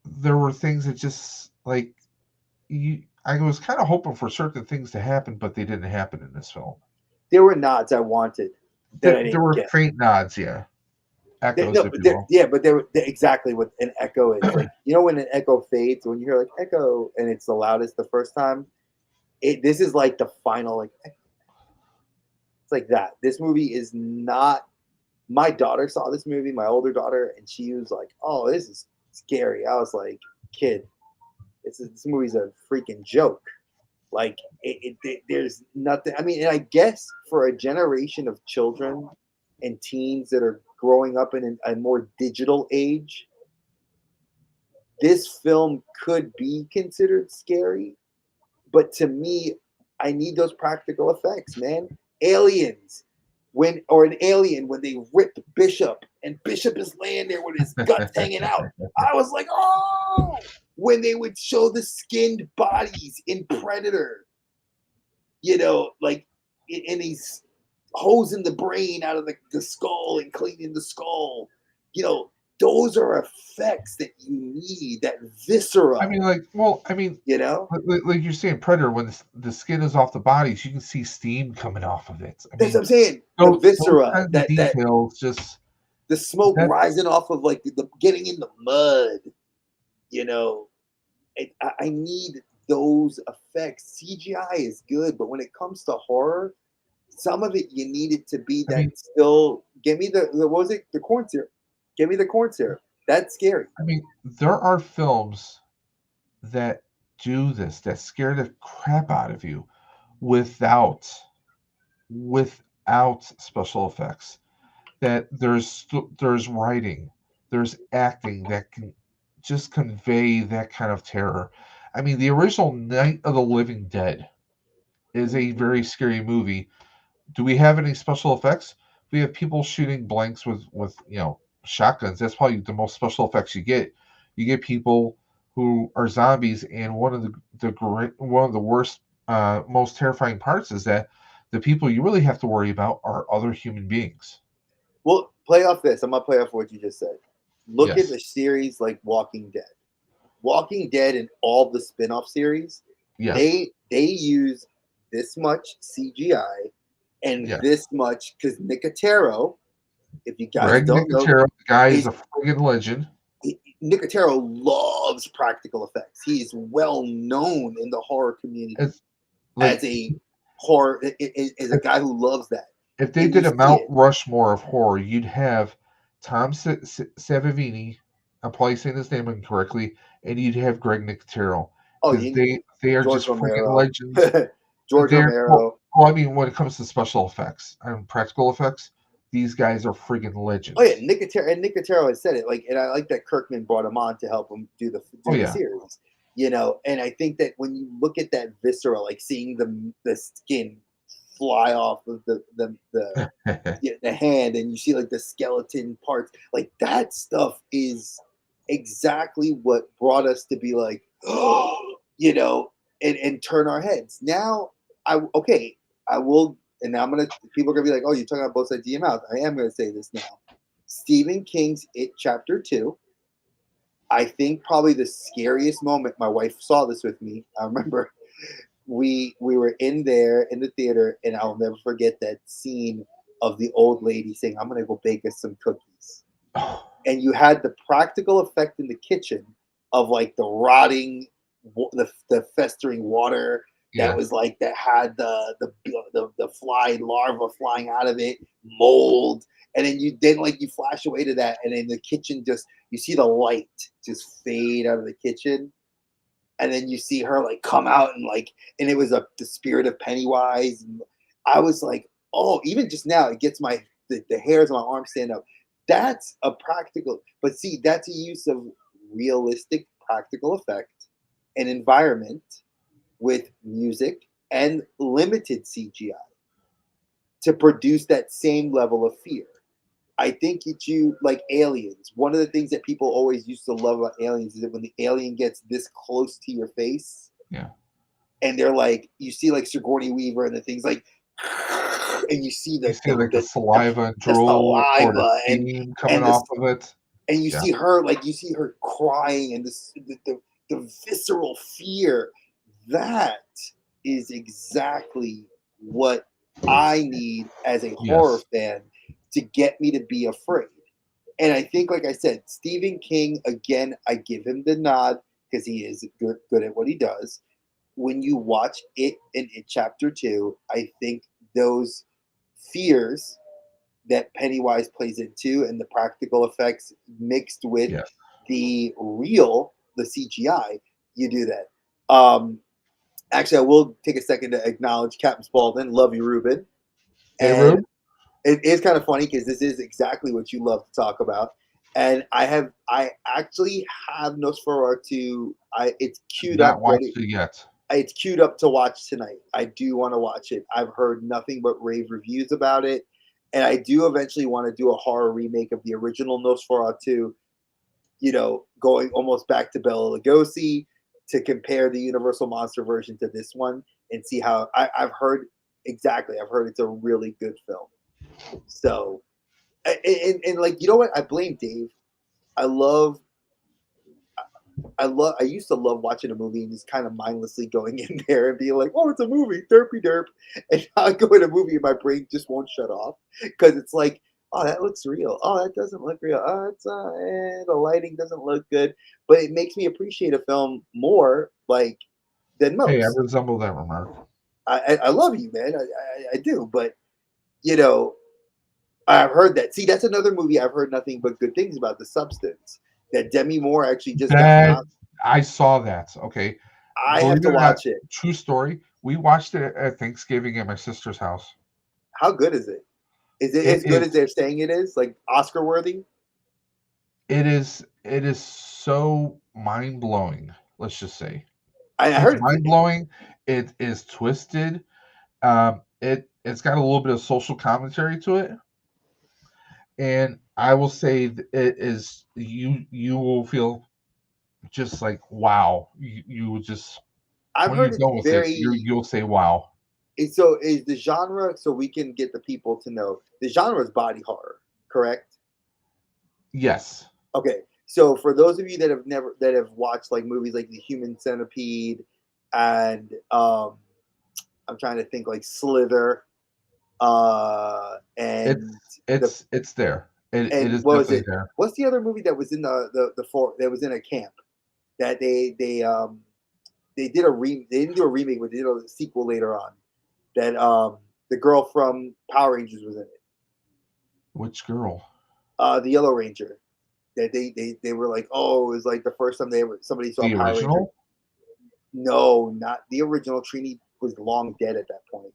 There were things that just like I was kind of hoping for certain things to happen, but they didn't happen in this film. There were nods I wanted that I There were didn't get. faint nods, yeah. Echoes, No, if but you will. but they're exactly what an echo is. Like, when an echo fades, when you hear like echo and it's the loudest the first time, this is like the final like echo. It's like that. This movie is not. My daughter saw this movie, my older daughter, and she was like, "Oh, this is scary." I was like, "Kid, this movie's a freaking joke." Like, there's nothing. I mean, and I guess for a generation of children and teens that are growing up in a more digital age, this film could be considered scary. But to me, I need those practical effects, man. Aliens, an alien when they rip Bishop and Bishop is laying there with his guts hanging out. I was like, oh! When they would show the skinned bodies in Predator, like, and he's hosing the brain out of the skull and cleaning the skull. Those are effects that you need, that viscera. I mean, like you're saying, Predator, when the skin is off the bodies, you can see steam coming off of it. That's what I'm saying. The viscera, that details, just the smoke rising off of like the getting in the mud. I need those effects. CGI is good, but when it comes to horror, some of it you need it to be that still. Give me the what was it? The corn syrup. Give me the corn syrup. That's scary. I mean, there are films that do this, that scare the crap out of you without special effects. That there's writing, there's acting that can just convey that kind of terror. I mean, the original Night of the Living Dead is a very scary movie. Do we have any special effects? We have people shooting blanks with shotguns. That's probably the most special effects you get. You get people who are zombies, and one of the worst, most terrifying parts is that the people you really have to worry about are other human beings. Well, play off this. I'm gonna play off what you just said. Look Yes. at a series like Walking Dead. Walking Dead and all the spin-off series, Yes. they use this much CGI and Yeah. this much because Nicotero, if you guys Greg don't know, Nicotero, the guy is is a friggin' legend. Nicotero loves practical effects. He is well known in the horror community It's like as a horror as a if, guy who loves that, if they and you did a see Mount it. Rushmore of horror, you'd have Tom Savini. I'm probably saying his name incorrectly, and you'd have Greg Nicotero Oh, because they are George just friggin' Romero, legends. George They're well, Romero. well, I mean, when it comes to special effects and practical effects, these guys are friggin' Oh yeah, legends. Nicotero has said it. Like, and I like that Kirkman brought him on to help him Oh do the yeah, series. You know, and I think that when you look at that viscera, like seeing the skin fly off of the hand, and you see like the skeleton parts, like that stuff is exactly what brought us to be like, you know, and turn our heads. Now, I will, and I'm gonna. People are gonna be like, "Oh, you're talking about both sides of your mouth." I am gonna say this now. Stephen King's It Chapter 2. I think probably the scariest moment. My wife saw this with me. I remember we were in there in the theater, and I'll never forget that scene of the old lady saying, "I'm gonna go bake us some cookies." And you had the practical effect in the kitchen of like the rotting, the festering water that yeah. was like that had the fly larva flying out of it, mold, and then like you flash away to that, and then the kitchen just you see the light just fade out of the kitchen, and then you see her like come out and like, and it was the spirit of Pennywise. And I was like, oh, even just now it gets the hairs on my arm stand up. That's a practical, but see, that's a use of realistic practical effect and environment with music and limited CGI to produce that same level of fear. I think it's you like aliens. One of the things that people always used to love about aliens is that when the alien gets this close to your face, Yeah. and they're like, you see like Sigourney Weaver and the things like, and you see You see like the the, saliva and the drool or the saliva steam coming and this off of it. and you Yeah. see her like you see her crying and the visceral fear. That is exactly what I need as a horror Yes. fan to get me to be afraid. And I think, like I said, Stephen King, again, I give him the nod because he is good at what he does. When you watch it in It Chapter 2, I think those fears that Pennywise plays into and the practical effects mixed with Yeah. the CGI, you do that. Actually, I will take a second to acknowledge Captain Spaulding. Love you, Ruben. Hey, And Rube. it is kind of funny because this is exactly what you love to talk about. And I actually have Nosferatu. It's queued Not up, watched ready. it yet. It's queued up to watch tonight. I do want to watch it. I've heard nothing but rave reviews about it, and I do eventually want to do a horror remake of the original Nosferatu. You know, going almost back to Bela Lugosi to compare the Universal Monster version to this one and see how I've heard exactly. I've heard it's a really good film. So, and like you know what? I blame Dave. I love I used to love watching a movie and just kind of mindlessly going in there and being like, "Oh, it's a movie, derpy derp," and I go in a movie and my brain just won't shut off because it's like, "Oh, that looks real. Oh, that doesn't look real. Oh, the lighting doesn't look good," but it makes me appreciate a film more like than Hey, I most. resemble that remark. I love you, man. I do, but you know, I've heard that. See, that's another movie I've heard nothing but good things about. The Substance that Demi Moore actually just got That not. I saw that. Okay. I have Believe it to or not, watch it. true story. We watched it at Thanksgiving at my sister's house. How good is it? Is it It as good as is they're saying it is? Like Oscar worthy? it is so mind blowing, let's just say. I It's heard mind blowing. It is twisted. It's got a little bit of social commentary to it. And I will say it is you will feel just like wow. You will just I've when you're heard it's done with it, very. you'll say wow. So is the genre so we can get the people to know the genre is body horror, correct? Yes. Okay, so for those of you that have watched like movies like The Human Centipede and I'm trying to think like Slither, And It's there. It is what was definitely it? there. What's the other movie that was in the four that was in a camp that they did they didn't do a remake, but they did a sequel later on. That the girl from Power Rangers was in it. Which girl? The Yellow Ranger. That they were like, oh, it was like the first time somebody saw The Power Ranger. original? No, not the original. Trini was long dead at that point.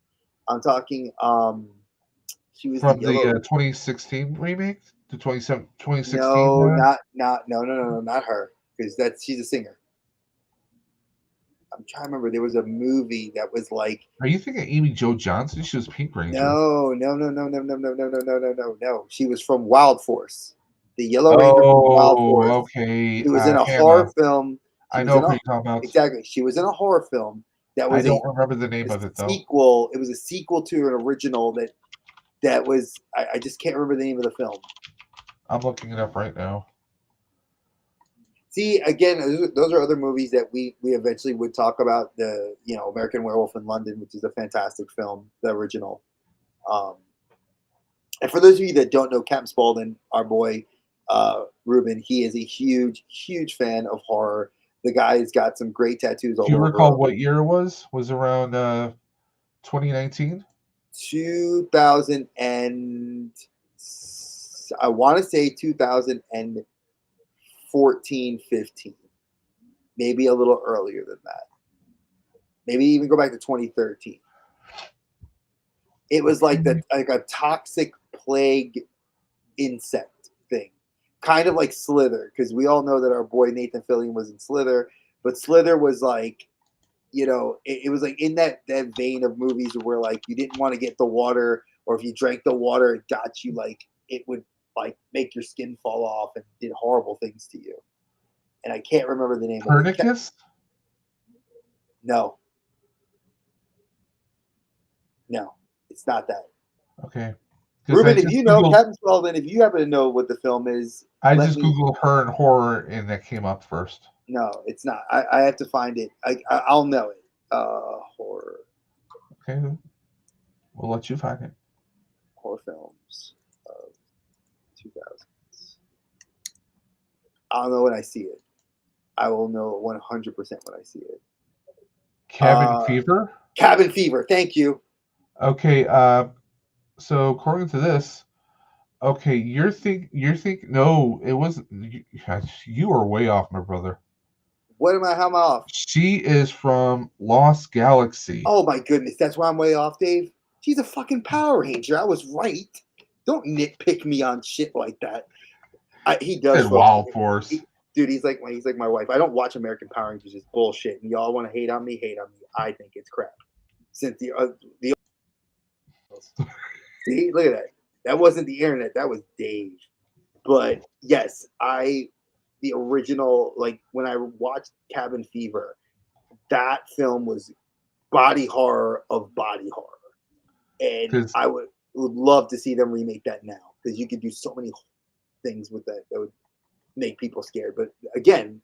I'm talking. She was From the the yellow. 2016 remake? The 2016? No, not her, because she's a singer. I'm trying to remember. There was a movie that was like. Are you thinking Amy Jo Johnson? She was Pink Ranger. No. She was from Wild Force. The Yellow Ranger from Wild Force. Okay. She was in a Hannah. horror film. I know who you're talking about. Exactly. She was in a horror film that was I don't remember the name of it though. Sequel. It was a sequel to an original that was. I just can't remember the name of the film. I'm looking it up right now. See, again, those are other movies that we eventually would talk about. The American Werewolf in London, which is a fantastic film, the original. And for those of you that don't know, Captain Spaulding, our boy Ruben, he is a huge fan of horror. The guy's got some great tattoos all over. Do you recall what year it was? Was it around 2019? 2000 and I want to say 2014, 15. Maybe a little earlier than that. Maybe even go back to 2013. It was like a toxic plague insect thing, kind of like Slither, because we all know that our boy Nathan Fillion was in Slither, but Slither was like, it was like in that vein of movies where like you didn't want to get the water, or if you drank the water, it got you, like it would like make your skin fall off and did horrible things to you. And I can't remember the name of it. No, it's not that. Okay. Ruben, if you know, Captain Spaulding, if you happen to know what the film is, I just Googled her and horror, and that came up first. No, it's not. I have to find it. I'll know it. Horror. Okay, we'll let you find it. Horror films of 2000s. I'll know when I see it. I will know 100% when I see it. Cabin Fever? Cabin Fever. Thank you. Okay. So according to this, okay, you're think no, it wasn't. You are way off, my brother. How am I off? She is from Lost Galaxy. Oh my goodness, that's why I'm way off, Dave. She's a fucking Power Ranger. I was right. Don't nitpick me on shit like that. He does. Wild Force. Dude, he's like my wife. I don't watch American Power Rangers. It's bullshit. And y'all want to hate on me? Hate on me. I think it's crap. Since the see, look at that. That wasn't the internet. That was Dave. But yes, the original, like when I watched Cabin Fever, that film was body horror of body horror. And I would love to see them remake that now, because you could do so many things with that would make people scared. But again,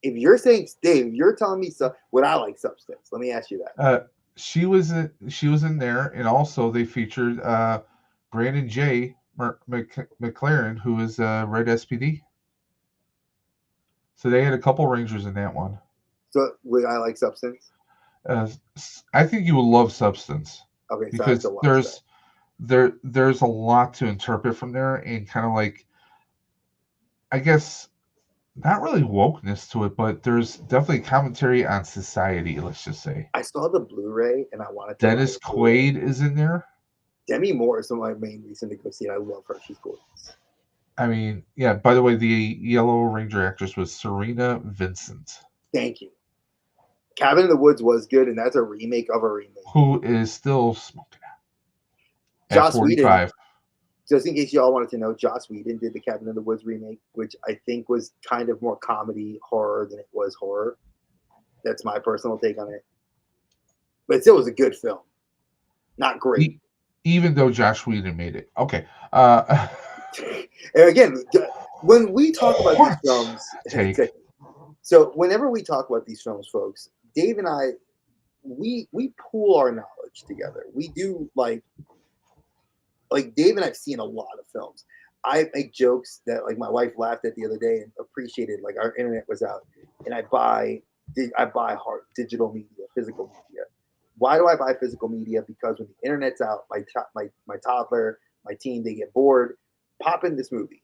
if you're saying, Dave, you're telling me would I like Substance? Let me ask you that. She was in there, and also they featured Brandon J. McLaren, who is Red SPD. So they had a couple Rangers in that one. So would I like Substance? I think you would love Substance. Okay, because so there's a lot to interpret from there, and kind of like, I guess, not really wokeness to it, but there's definitely commentary on society, let's just say. I saw the Blu-ray and I wanted to. Dennis Quaid is in there. Demi Moore is my main reason to go see it. I love her. She's gorgeous. I mean, yeah, by the way, the Yellow Ranger actress was Serena Vincent. Thank you. Cabin in the Woods was good, and that's a remake of a remake. Who is still smoking at Joss 45. Whedon. Just in case y'all wanted to know, Joss Whedon did the Cabin in the Woods remake, which I think was kind of more comedy horror than it was horror. That's my personal take on it. But it still was a good film. Not great. Even though Josh Whedon made it. Okay. And again, when we talk about these films, so whenever we talk about these films, folks, Dave and I, we pool our knowledge together. We do like Dave and I've seen a lot of films. I make jokes that like my wife laughed at the other day and appreciated like our internet was out, and I buy hard digital media, physical media. Why do I buy physical media? Because when the internet's out, my toddler, my teen, they get bored. Pop in this movie,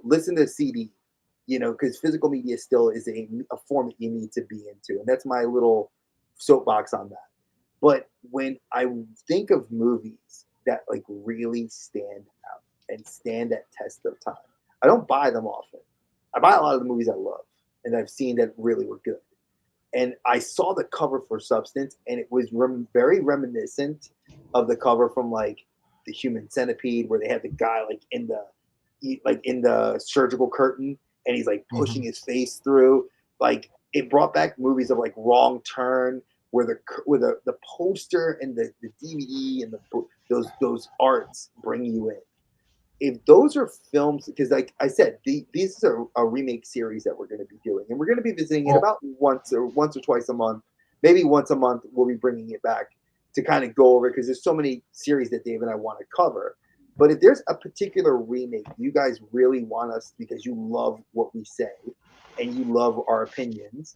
listen to a CD, because physical media still is a form that you need to be into, and that's my little soapbox on that. But when I think of movies that like really stand out and stand that test of time, I don't buy them often. I buy a lot of the movies I love and I've seen that really were good. And I saw the cover for Substance, and it was very reminiscent of the cover from like the Human Centipede, where they had the guy like in the surgical curtain, and he's like pushing his face through. Like it brought back movies of like Wrong Turn, where the poster and the DVD and those arts bring you in. If those are films, because like I said, these are a remake series that we're going to be doing, and we're going to be visiting it about once or twice a month, maybe once a month. We'll be bringing it back to kind of go over, because there's so many series that Dave and I want to cover. But if there's a particular remake you guys really want us, because you love what we say and you love our opinions,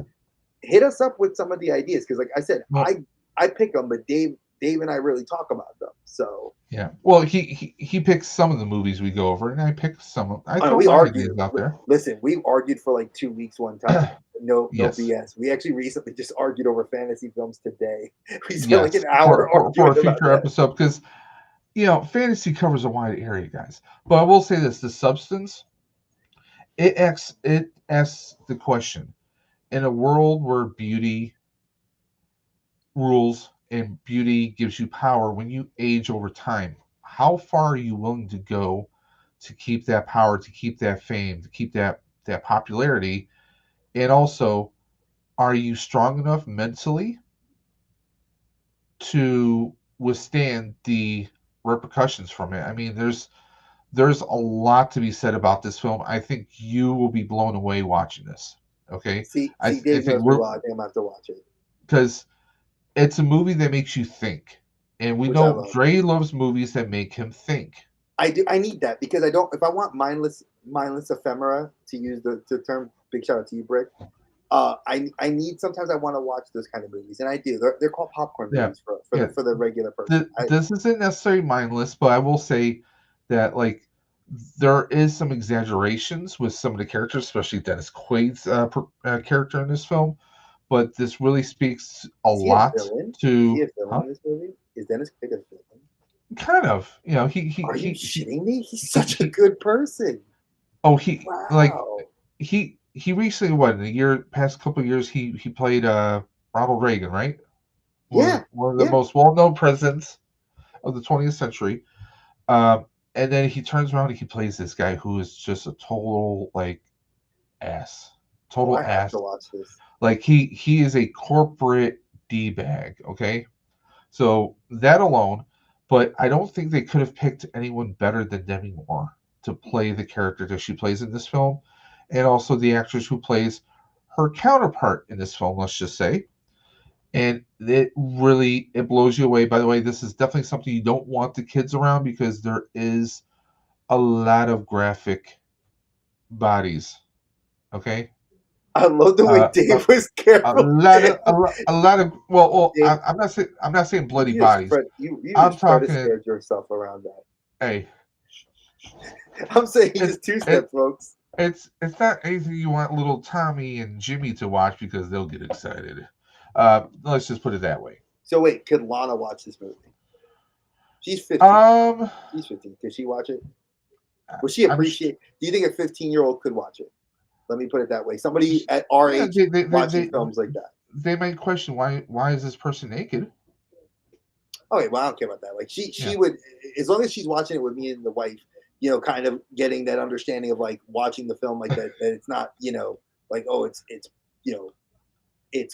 hit us up with some of the ideas. Because like I said, I pick them, but Dave and I really talk about them. So yeah, well, he picks some of the movies we go over, and I pick some of. I throw we my argued. ideas out there. Listen, we argued for like 2 weeks one time. No Yes. BS. We actually recently just argued over fantasy films today. We spent Yes, like an hour for arguing a about future that. episode, because fantasy covers a wide area, guys. But I will say this: the Substance, it asks the question: in a world where beauty rules and beauty gives you power, when you age over time, how far are you willing to go to keep that power, to keep that fame, to keep that popularity, and also, are you strong enough mentally to withstand the repercussions from it? I mean, there's a lot to be said about this film. I think you will be blown away watching this. Okay, See, I Dave think knows me we're well. I think I'm gonna have to watch it, because it's a movie that makes you think, and we which I know love. Dre loves movies that make him think. I do. I need that, because I don't. If I want mindless ephemera, to use the term. Big shout out to you, Brick. I need. Sometimes I want to watch those kind of movies, and I do. They're called popcorn Yeah, movies for yeah. the regular person. This isn't necessarily mindless, but I will say that like there is some exaggerations with some of the characters, especially Dennis Quaid's character in this film. But this really speaks a Is he a lot villain? Is he to, a villain in this movie? Is Dennis Quaid a villain? kind of, Are you he shitting me? He's he, such a he good person. oh he like Wow. he recently, what, in the past couple of years, he played Ronald Reagan, right? Yeah. One of the Yeah. most well-known presidents of the 20th century. Um, and then he turns around and he plays this guy who is just a total like ass, Oh, total I have ass. to watch this. Like he is a corporate d bag. Okay, so that alone. But I don't think they could have picked anyone better than Demi Moore to play the character that she plays in this film, and also the actress who plays her counterpart in this film. Let's just say, and it blows you away. By the way, this is definitely something you don't want the kids around, because there is a lot of graphic bodies. Okay, I love the way uh, a, Dave was a careful. lot of a lot of Dave, I'm not saying bloody you just bodies. you I'm just Fred talking. Astaire'd yourself around that. Hey, I'm saying he it, just two it step, folks. it's not anything you want little Tommy and Jimmy to watch, because they'll get excited. Let's just put it that way. So wait, could Lana watch this movie? She's 15. Um, She's 15. Could she watch it? Would she I'm appreciate? Do you think a 15-year-old could watch it? Let me put it that way. Somebody at our yeah, age watching films like that. they might question why is this person naked? Okay, well, I don't care about that. Like she Yeah. would, as long as she's watching it with me and the wife, kind of getting that understanding of like watching the film like that. That it's not, like, oh, it's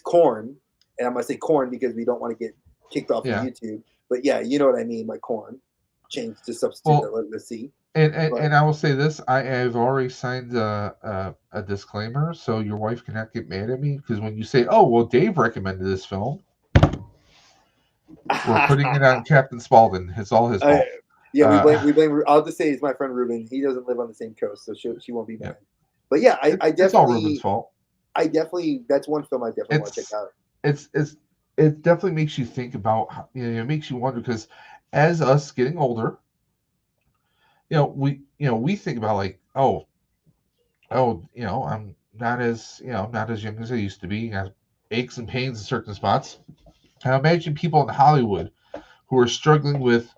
corn, and I'm gonna say corn because we don't want to get kicked off of Yeah. YouTube. But yeah, you know what I mean by corn. Change to substitute Well, the C. and I will say this: have already signed a disclaimer, so your wife cannot get mad at me, because when you say, "Oh, well, Dave recommended this film," We're putting it on Captain Spaulding. It's all his fault. Yeah, we Uh, blame. I'll just say it's my friend Ruben. He doesn't live on the same coast, so she won't be yeah, mad. But yeah, it's all Ruben's fault. I definitely that's one film I definitely want to check It's out. it's it definitely makes you think about it makes you wonder because as us getting older, we think about like I'm not as not as young as I used to be. I have aches and pains in certain spots. I imagine people in Hollywood who are struggling with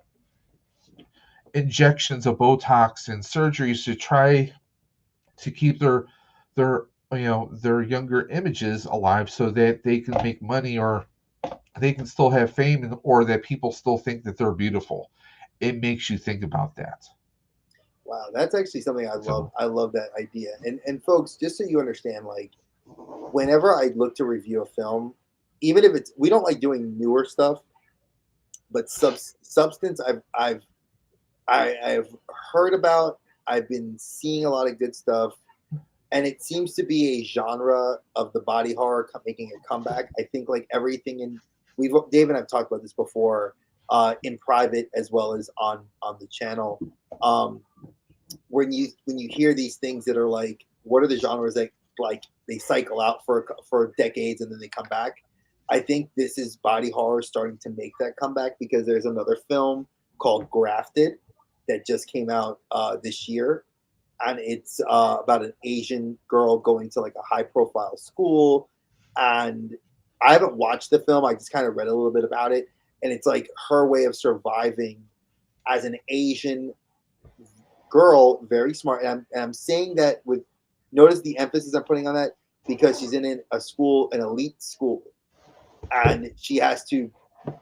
injections of Botox and surgeries to try to keep their their younger images alive so that they can make money or they can still have fame or that people still think that they're beautiful. It makes you think about that. Wow, that's actually something I love. So I love that idea. And folks, just so you understand, like whenever I look to review a film, even if it's we don't like doing newer stuff, but substance I've heard about. I've been seeing a lot of good stuff, and it seems to be a genre of the body horror making a comeback. I think like everything in we've Dave and I've talked about this before in private as well as on the channel. Um, when you hear these things that are like, what are the genres that like they cycle out for decades and then they come back? I think this is body horror starting to make that comeback because there's another film called Grafted that just came out this year, and it's about an Asian girl going to like a high profile school. And I haven't watched the film, I just kind of read a little bit about it, and it's like her way of surviving as an Asian girl, very smart. And I'm saying that with notice the emphasis I'm putting on that because she's in a school, an elite school, and she has to,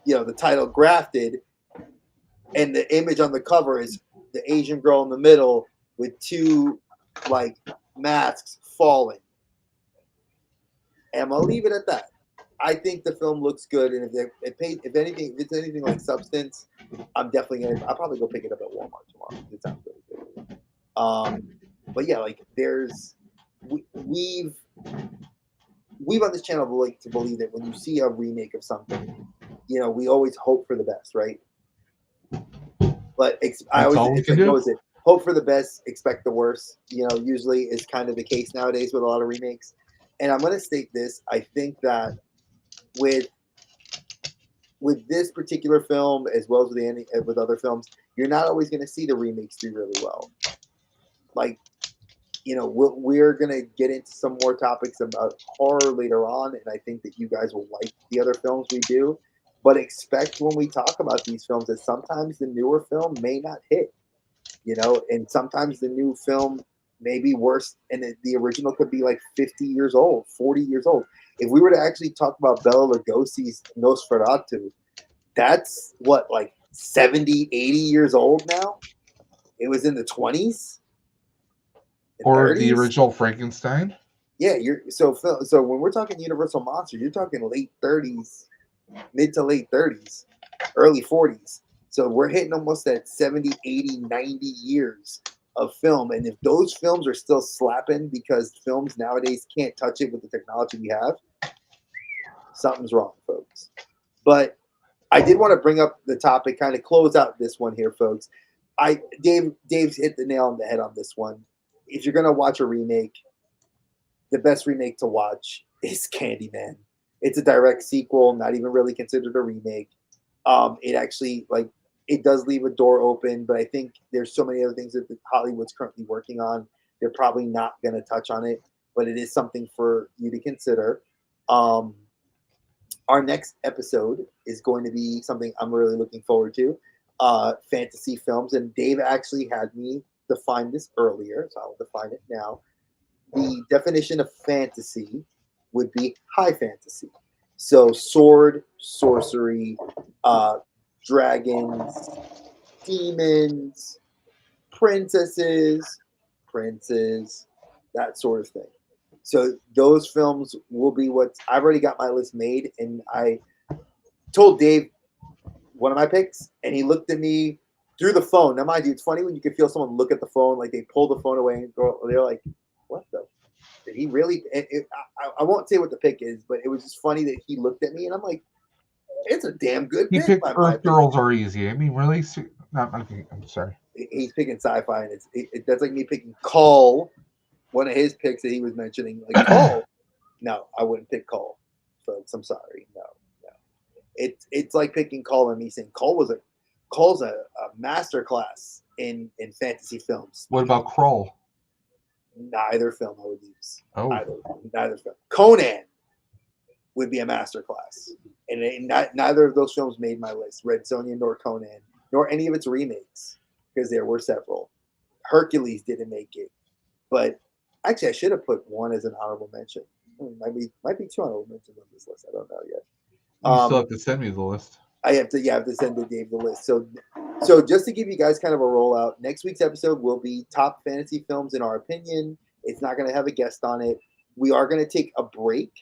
the title Grafted, and the image on the cover is the Asian girl in the middle with two like masks falling. And I'm gonna leave it at that. I think the film looks good, and if anything, if it's anything like Substance, I'm definitely gonna. I'll probably go pick it up at Walmart tomorrow. It sounds really good. But yeah, like we've on this channel like to believe that when you see a remake of something, we always hope for the best, right? But I that's always all we it's can like what do. was it? Hope for the best, expect the worst. Usually is kind of the case nowadays with a lot of remakes. And I'm gonna state this: I think that with this particular film, as well as with other films, you're not always gonna see the remakes do really well. Like we're gonna get into some more topics about horror later on, and I think that you guys will like the other films we do. But expect when we talk about these films that sometimes the newer film may not hit, and sometimes the new film may be worse, and the original could be like 50 years old, 40 years old. If we were to actually talk about Bela Lugosi's Nosferatu, that's what, like 70, 80 years old now? It was in the 20s and Or the 30s. original Frankenstein. Yeah, so when we're talking Universal Monsters, you're talking late 30s, mid to late 30s, early 40s. So we're hitting almost at 70, 80, 90 years of film. And if those films are still slapping because films nowadays can't touch it with the technology we have, something's wrong, folks. But I did want to bring up the topic, kind of close out this one here, folks. Dave's hit the nail on the head on this one. If you're gonna watch a remake, the best remake to watch is Candyman. It's a direct sequel, not even really considered a remake. It actually it does leave a door open, but I think there's so many other things that Hollywood's currently working on. They're probably not going to touch on it, but it is something for you to consider. Um, our next episode is going to be something I'm really looking forward to. Fantasy films, and Dave actually had me define this earlier, so I'll define it now. The definition of fantasy would be high fantasy. So sword, sorcery, dragons, demons, princesses, princes, that sort of thing. So those films will be what I've already got my list made, and I told Dave one of my picks, and he looked at me through the phone. Now, mind you, it's funny when you can feel someone look at the phone, like they pull the phone away and go, they're like, "What the did he really?" I won't say what the pick is, but it was just funny that he looked at me, and I'm like, It's a damn good He pick, picked my Earth opinion. Girls Are Easy. I mean, really? I'm sorry. He's picking sci-fi, and that's like me picking Cole, one of his picks that he was mentioning. Like Cole, no, I wouldn't pick Cole, folks. I'm sorry, no. It's like picking Cole and me saying Cole's a master class in fantasy films. What about Kroll? Neither film I would use. Oh, Neither film. Conan would be a master class, and neither of those films made my list. Red Sonja nor Conan, nor any of its remakes, because there were several. Hercules didn't make it, but actually I should have put one as an honorable mention. Might be two honorable mentions on this list. I don't know yet. you still have to send me the list. I have to send to Dave the list. So just to give you guys kind of a rollout, next week's episode will be top fantasy films in our opinion. It's not going to have a guest on it. We are going to take a break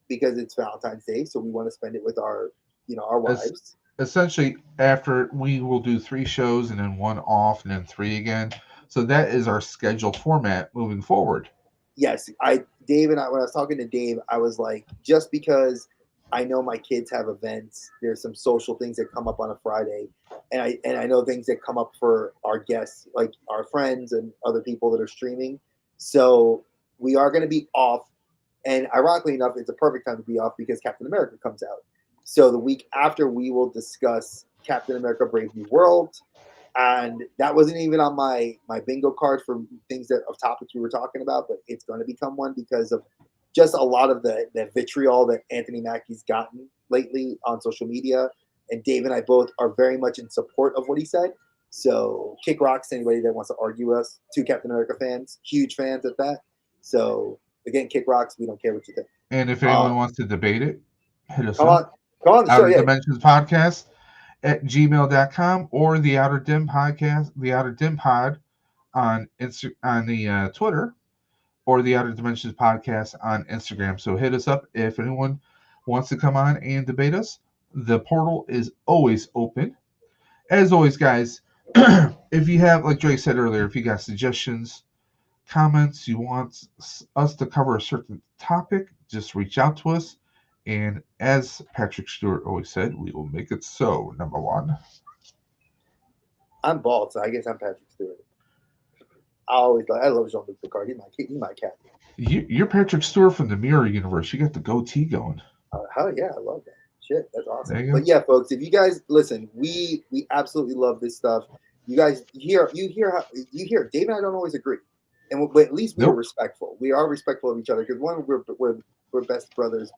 because it's Valentine's Day, so we want to spend it with our wives. Essentially, after we will do 3 shows and then 1 off and then 3 again. So that is our scheduled format moving forward. Yes, Dave and I, when I was talking to Dave, I was like, just because I know my kids have events, there's some social things that come up on a Friday, and I know things that come up for our guests, like our friends and other people that are streaming. So we are going to be off, and ironically enough, it's a perfect time to be off because Captain America comes out. So the week after, we will discuss Captain America: Brave New World. And that wasn't even on my bingo card for things of topics we were talking about, but it's going to become one because of just a lot of the vitriol that Anthony Mackie's gotten lately on social media. And Dave and I both are very much in support of what he said. So kick rocks to anybody that wants to argue us. 2 Captain America fans, huge fans at that. So again, kick rocks. We don't care what you think. And if anyone wants to debate it, hit us come up. on the Outer show. Yeah. Dimensions Podcast at gmail.com or the Outer Dim Podcast, the Outer Dim Pod on the Twitter, or the Outer Dimensions Podcast on Instagram. So hit us up if anyone wants to come on and debate us. The portal is always open. As always, guys, if you have, like Dre said earlier, if you got suggestions, comments, you want us to cover a certain topic, just reach out to us. And as Patrick Stewart always said, we will make it so, number 1. I'm bald, so I guess I'm Patrick Stewart. I love Jean-Luc Picard. He's my cat. You're Patrick Stewart from the Mirror Universe. You got the goatee going. Hell yeah, I love that. Shit, that's awesome. But yeah, folks, if you guys listen, we absolutely love this stuff. You guys hear Dave and I don't always agree, but at least we are respectful. We are respectful of each other because one, we're best brothers,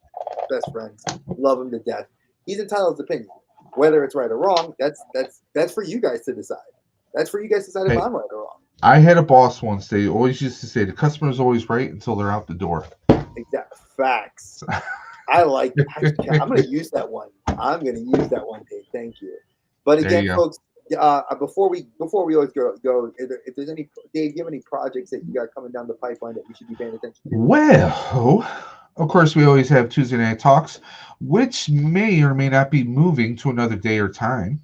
best friends, love him to death. He's entitled to his opinion, whether it's right or wrong. That's for you guys to decide. That's for you guys to decide if I'm right or wrong. I had a boss once. They always used to say the customer is always right until they're out the door. Exact facts. I like that. I'm going to use that one. Dave. Thank you. But again, folks, before we always go, if there's any, Dave, do you have any projects that you got coming down the pipeline that we should be paying attention to? Well, of course, we always have Tuesday Night Talks, which may or may not be moving to another day or time.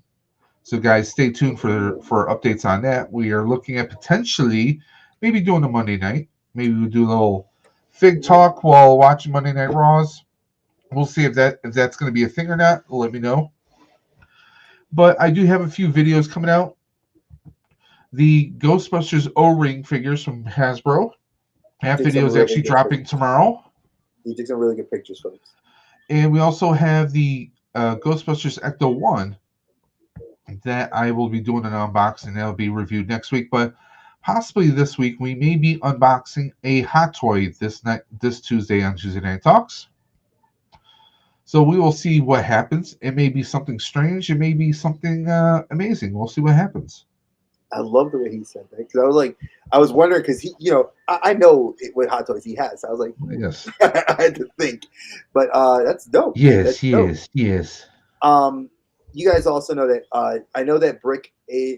So, guys, stay tuned for updates on that. We are looking at potentially maybe doing a Monday night. Maybe we'll do a little Fig Talk while watching Monday Night Raws. We'll see if that's going to be a thing or not. Let me know. But I do have a few videos coming out. The Ghostbusters O-Ring figures from Hasbro. That video is actually dropping tomorrow. You took some really good pictures, folks. And we also have the Ghostbusters Ecto-1 that I will be doing an unboxing. That'll be reviewed next week. But possibly this week, we may be unboxing a Hot Toy this Tuesday on Tuesday Night Talks. So we will see what happens. It may be something strange. It may be something amazing. We'll see what happens. I love the way he said that because I was wondering because he, I know what Hot Toys he has. So I was like, yes, I had to think, but that's dope. Yes. You guys also know that I know that Brick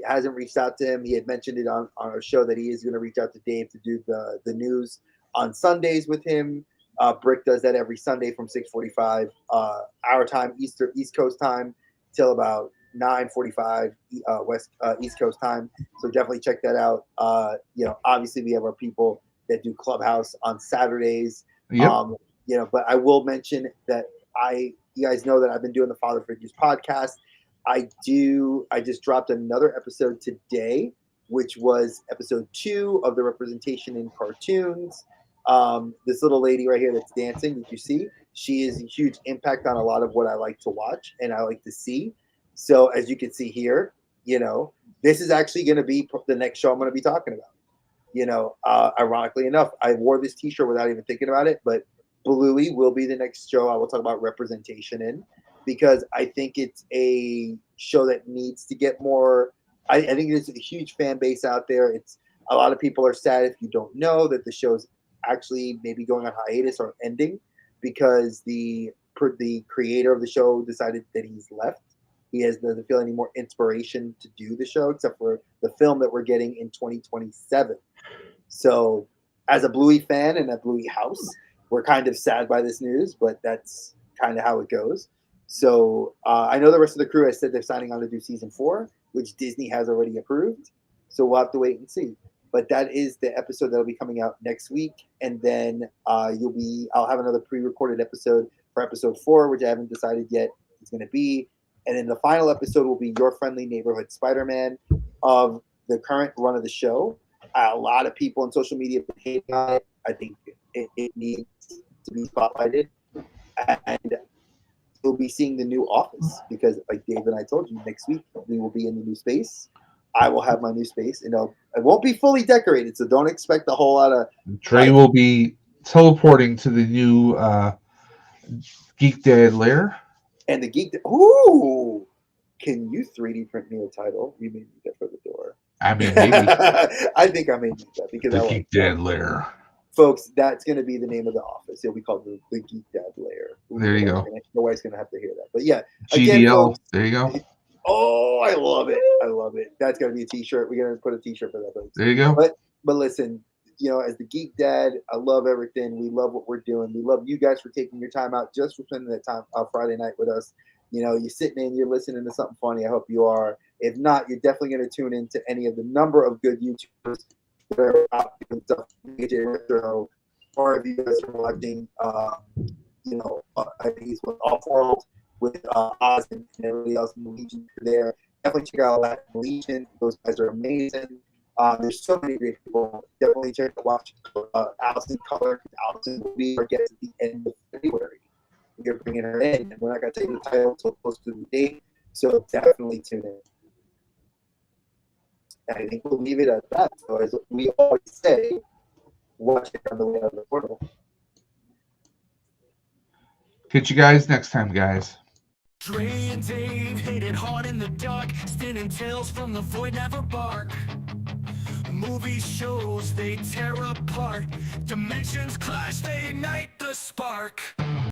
hasn't reached out to him. He had mentioned it on our show that he is going to reach out to Dave to do the news on Sundays with him. Brick does that every Sunday from 6:45 our time, East Coast time, till about 9:45 East Coast time. So definitely check that out. Obviously we have our people that do Clubhouse on Saturdays. Yep. But I will mention that you guys know that I've been doing the Father Figures podcast. I just dropped another episode today, which was episode 2 of the representation in cartoons. This little lady right here that's dancing, that you see, she is a huge impact on a lot of what I like to watch and I like to see. So as you can see here, this is actually going to be the next show I'm going to be talking about. Ironically enough, I wore this T-shirt without even thinking about it, but Bluey will be the next show I will talk about representation in, because I think it's a show that needs to get more. I think there's a huge fan base out there. It's a lot of people are sad if you don't know that the show's actually maybe going on hiatus or ending because the creator of the show decided that he's left. He doesn't feel any more inspiration to do the show except for the film that we're getting in 2027. So, as a Bluey fan and a Bluey house, we're kind of sad by this news, but that's kind of how it goes. So I know the rest of the crew has said they're signing on to do season 4, which Disney has already approved. So we'll have to wait and see. But that is the episode that'll be coming out next week, and then I'll have another pre-recorded episode for episode 4, which I haven't decided yet it's going to be. And then the final episode will be Your Friendly Neighborhood Spider-Man of the current run of the show. A lot of people on social media have been hating on it. I think it needs to be spotlighted. And you'll be seeing the new office because, like Dave and I told you, next week we will be in the new space. I will have my new space. It won't be fully decorated, so don't expect a whole lot of. Trey will be teleporting to the new Geek Dad lair. And the Geek. Ooh! Can you 3D print me a title? You may need that for the door. I mean, maybe. I think I may need that because the Geek Dad lair. Folks, that's going to be the name of the office. It'll be called the Geek Dad lair. There you go. My wife's going to have to hear that. But yeah. GDL. Again, folks, there you go. Oh, I love it. I love it. That's got to be a T-shirt. We're going to put a T-shirt for that. Folks. There you go. But listen, as the Geek Dad, I love everything. We love what we're doing. We love you guys for taking your time out just for spending that time Friday night with us. You're sitting in, you're listening to something funny. I hope you are. If not, you're definitely going to tune into any of the number of good YouTubers that are out doing stuff. Or if you guys are watching, I think he's with Off World with Oz and everybody else in the Legion there. Definitely check out Latin Legion. Those guys are amazing. There's so many great people. Definitely check out watch Allison Color. Allison will be our guest at the end of February. We're bringing her in, and we're not going to tell you the title until close to the date. So definitely tune in. And I think we'll leave it at that. So as we always say, watch it on the way out of the portal. Catch you guys next time, guys. Dre and Dave hit it hard in the dark, spinning tales from the void, never bark. Movie shows, they tear apart. Dimensions clash, they ignite the spark.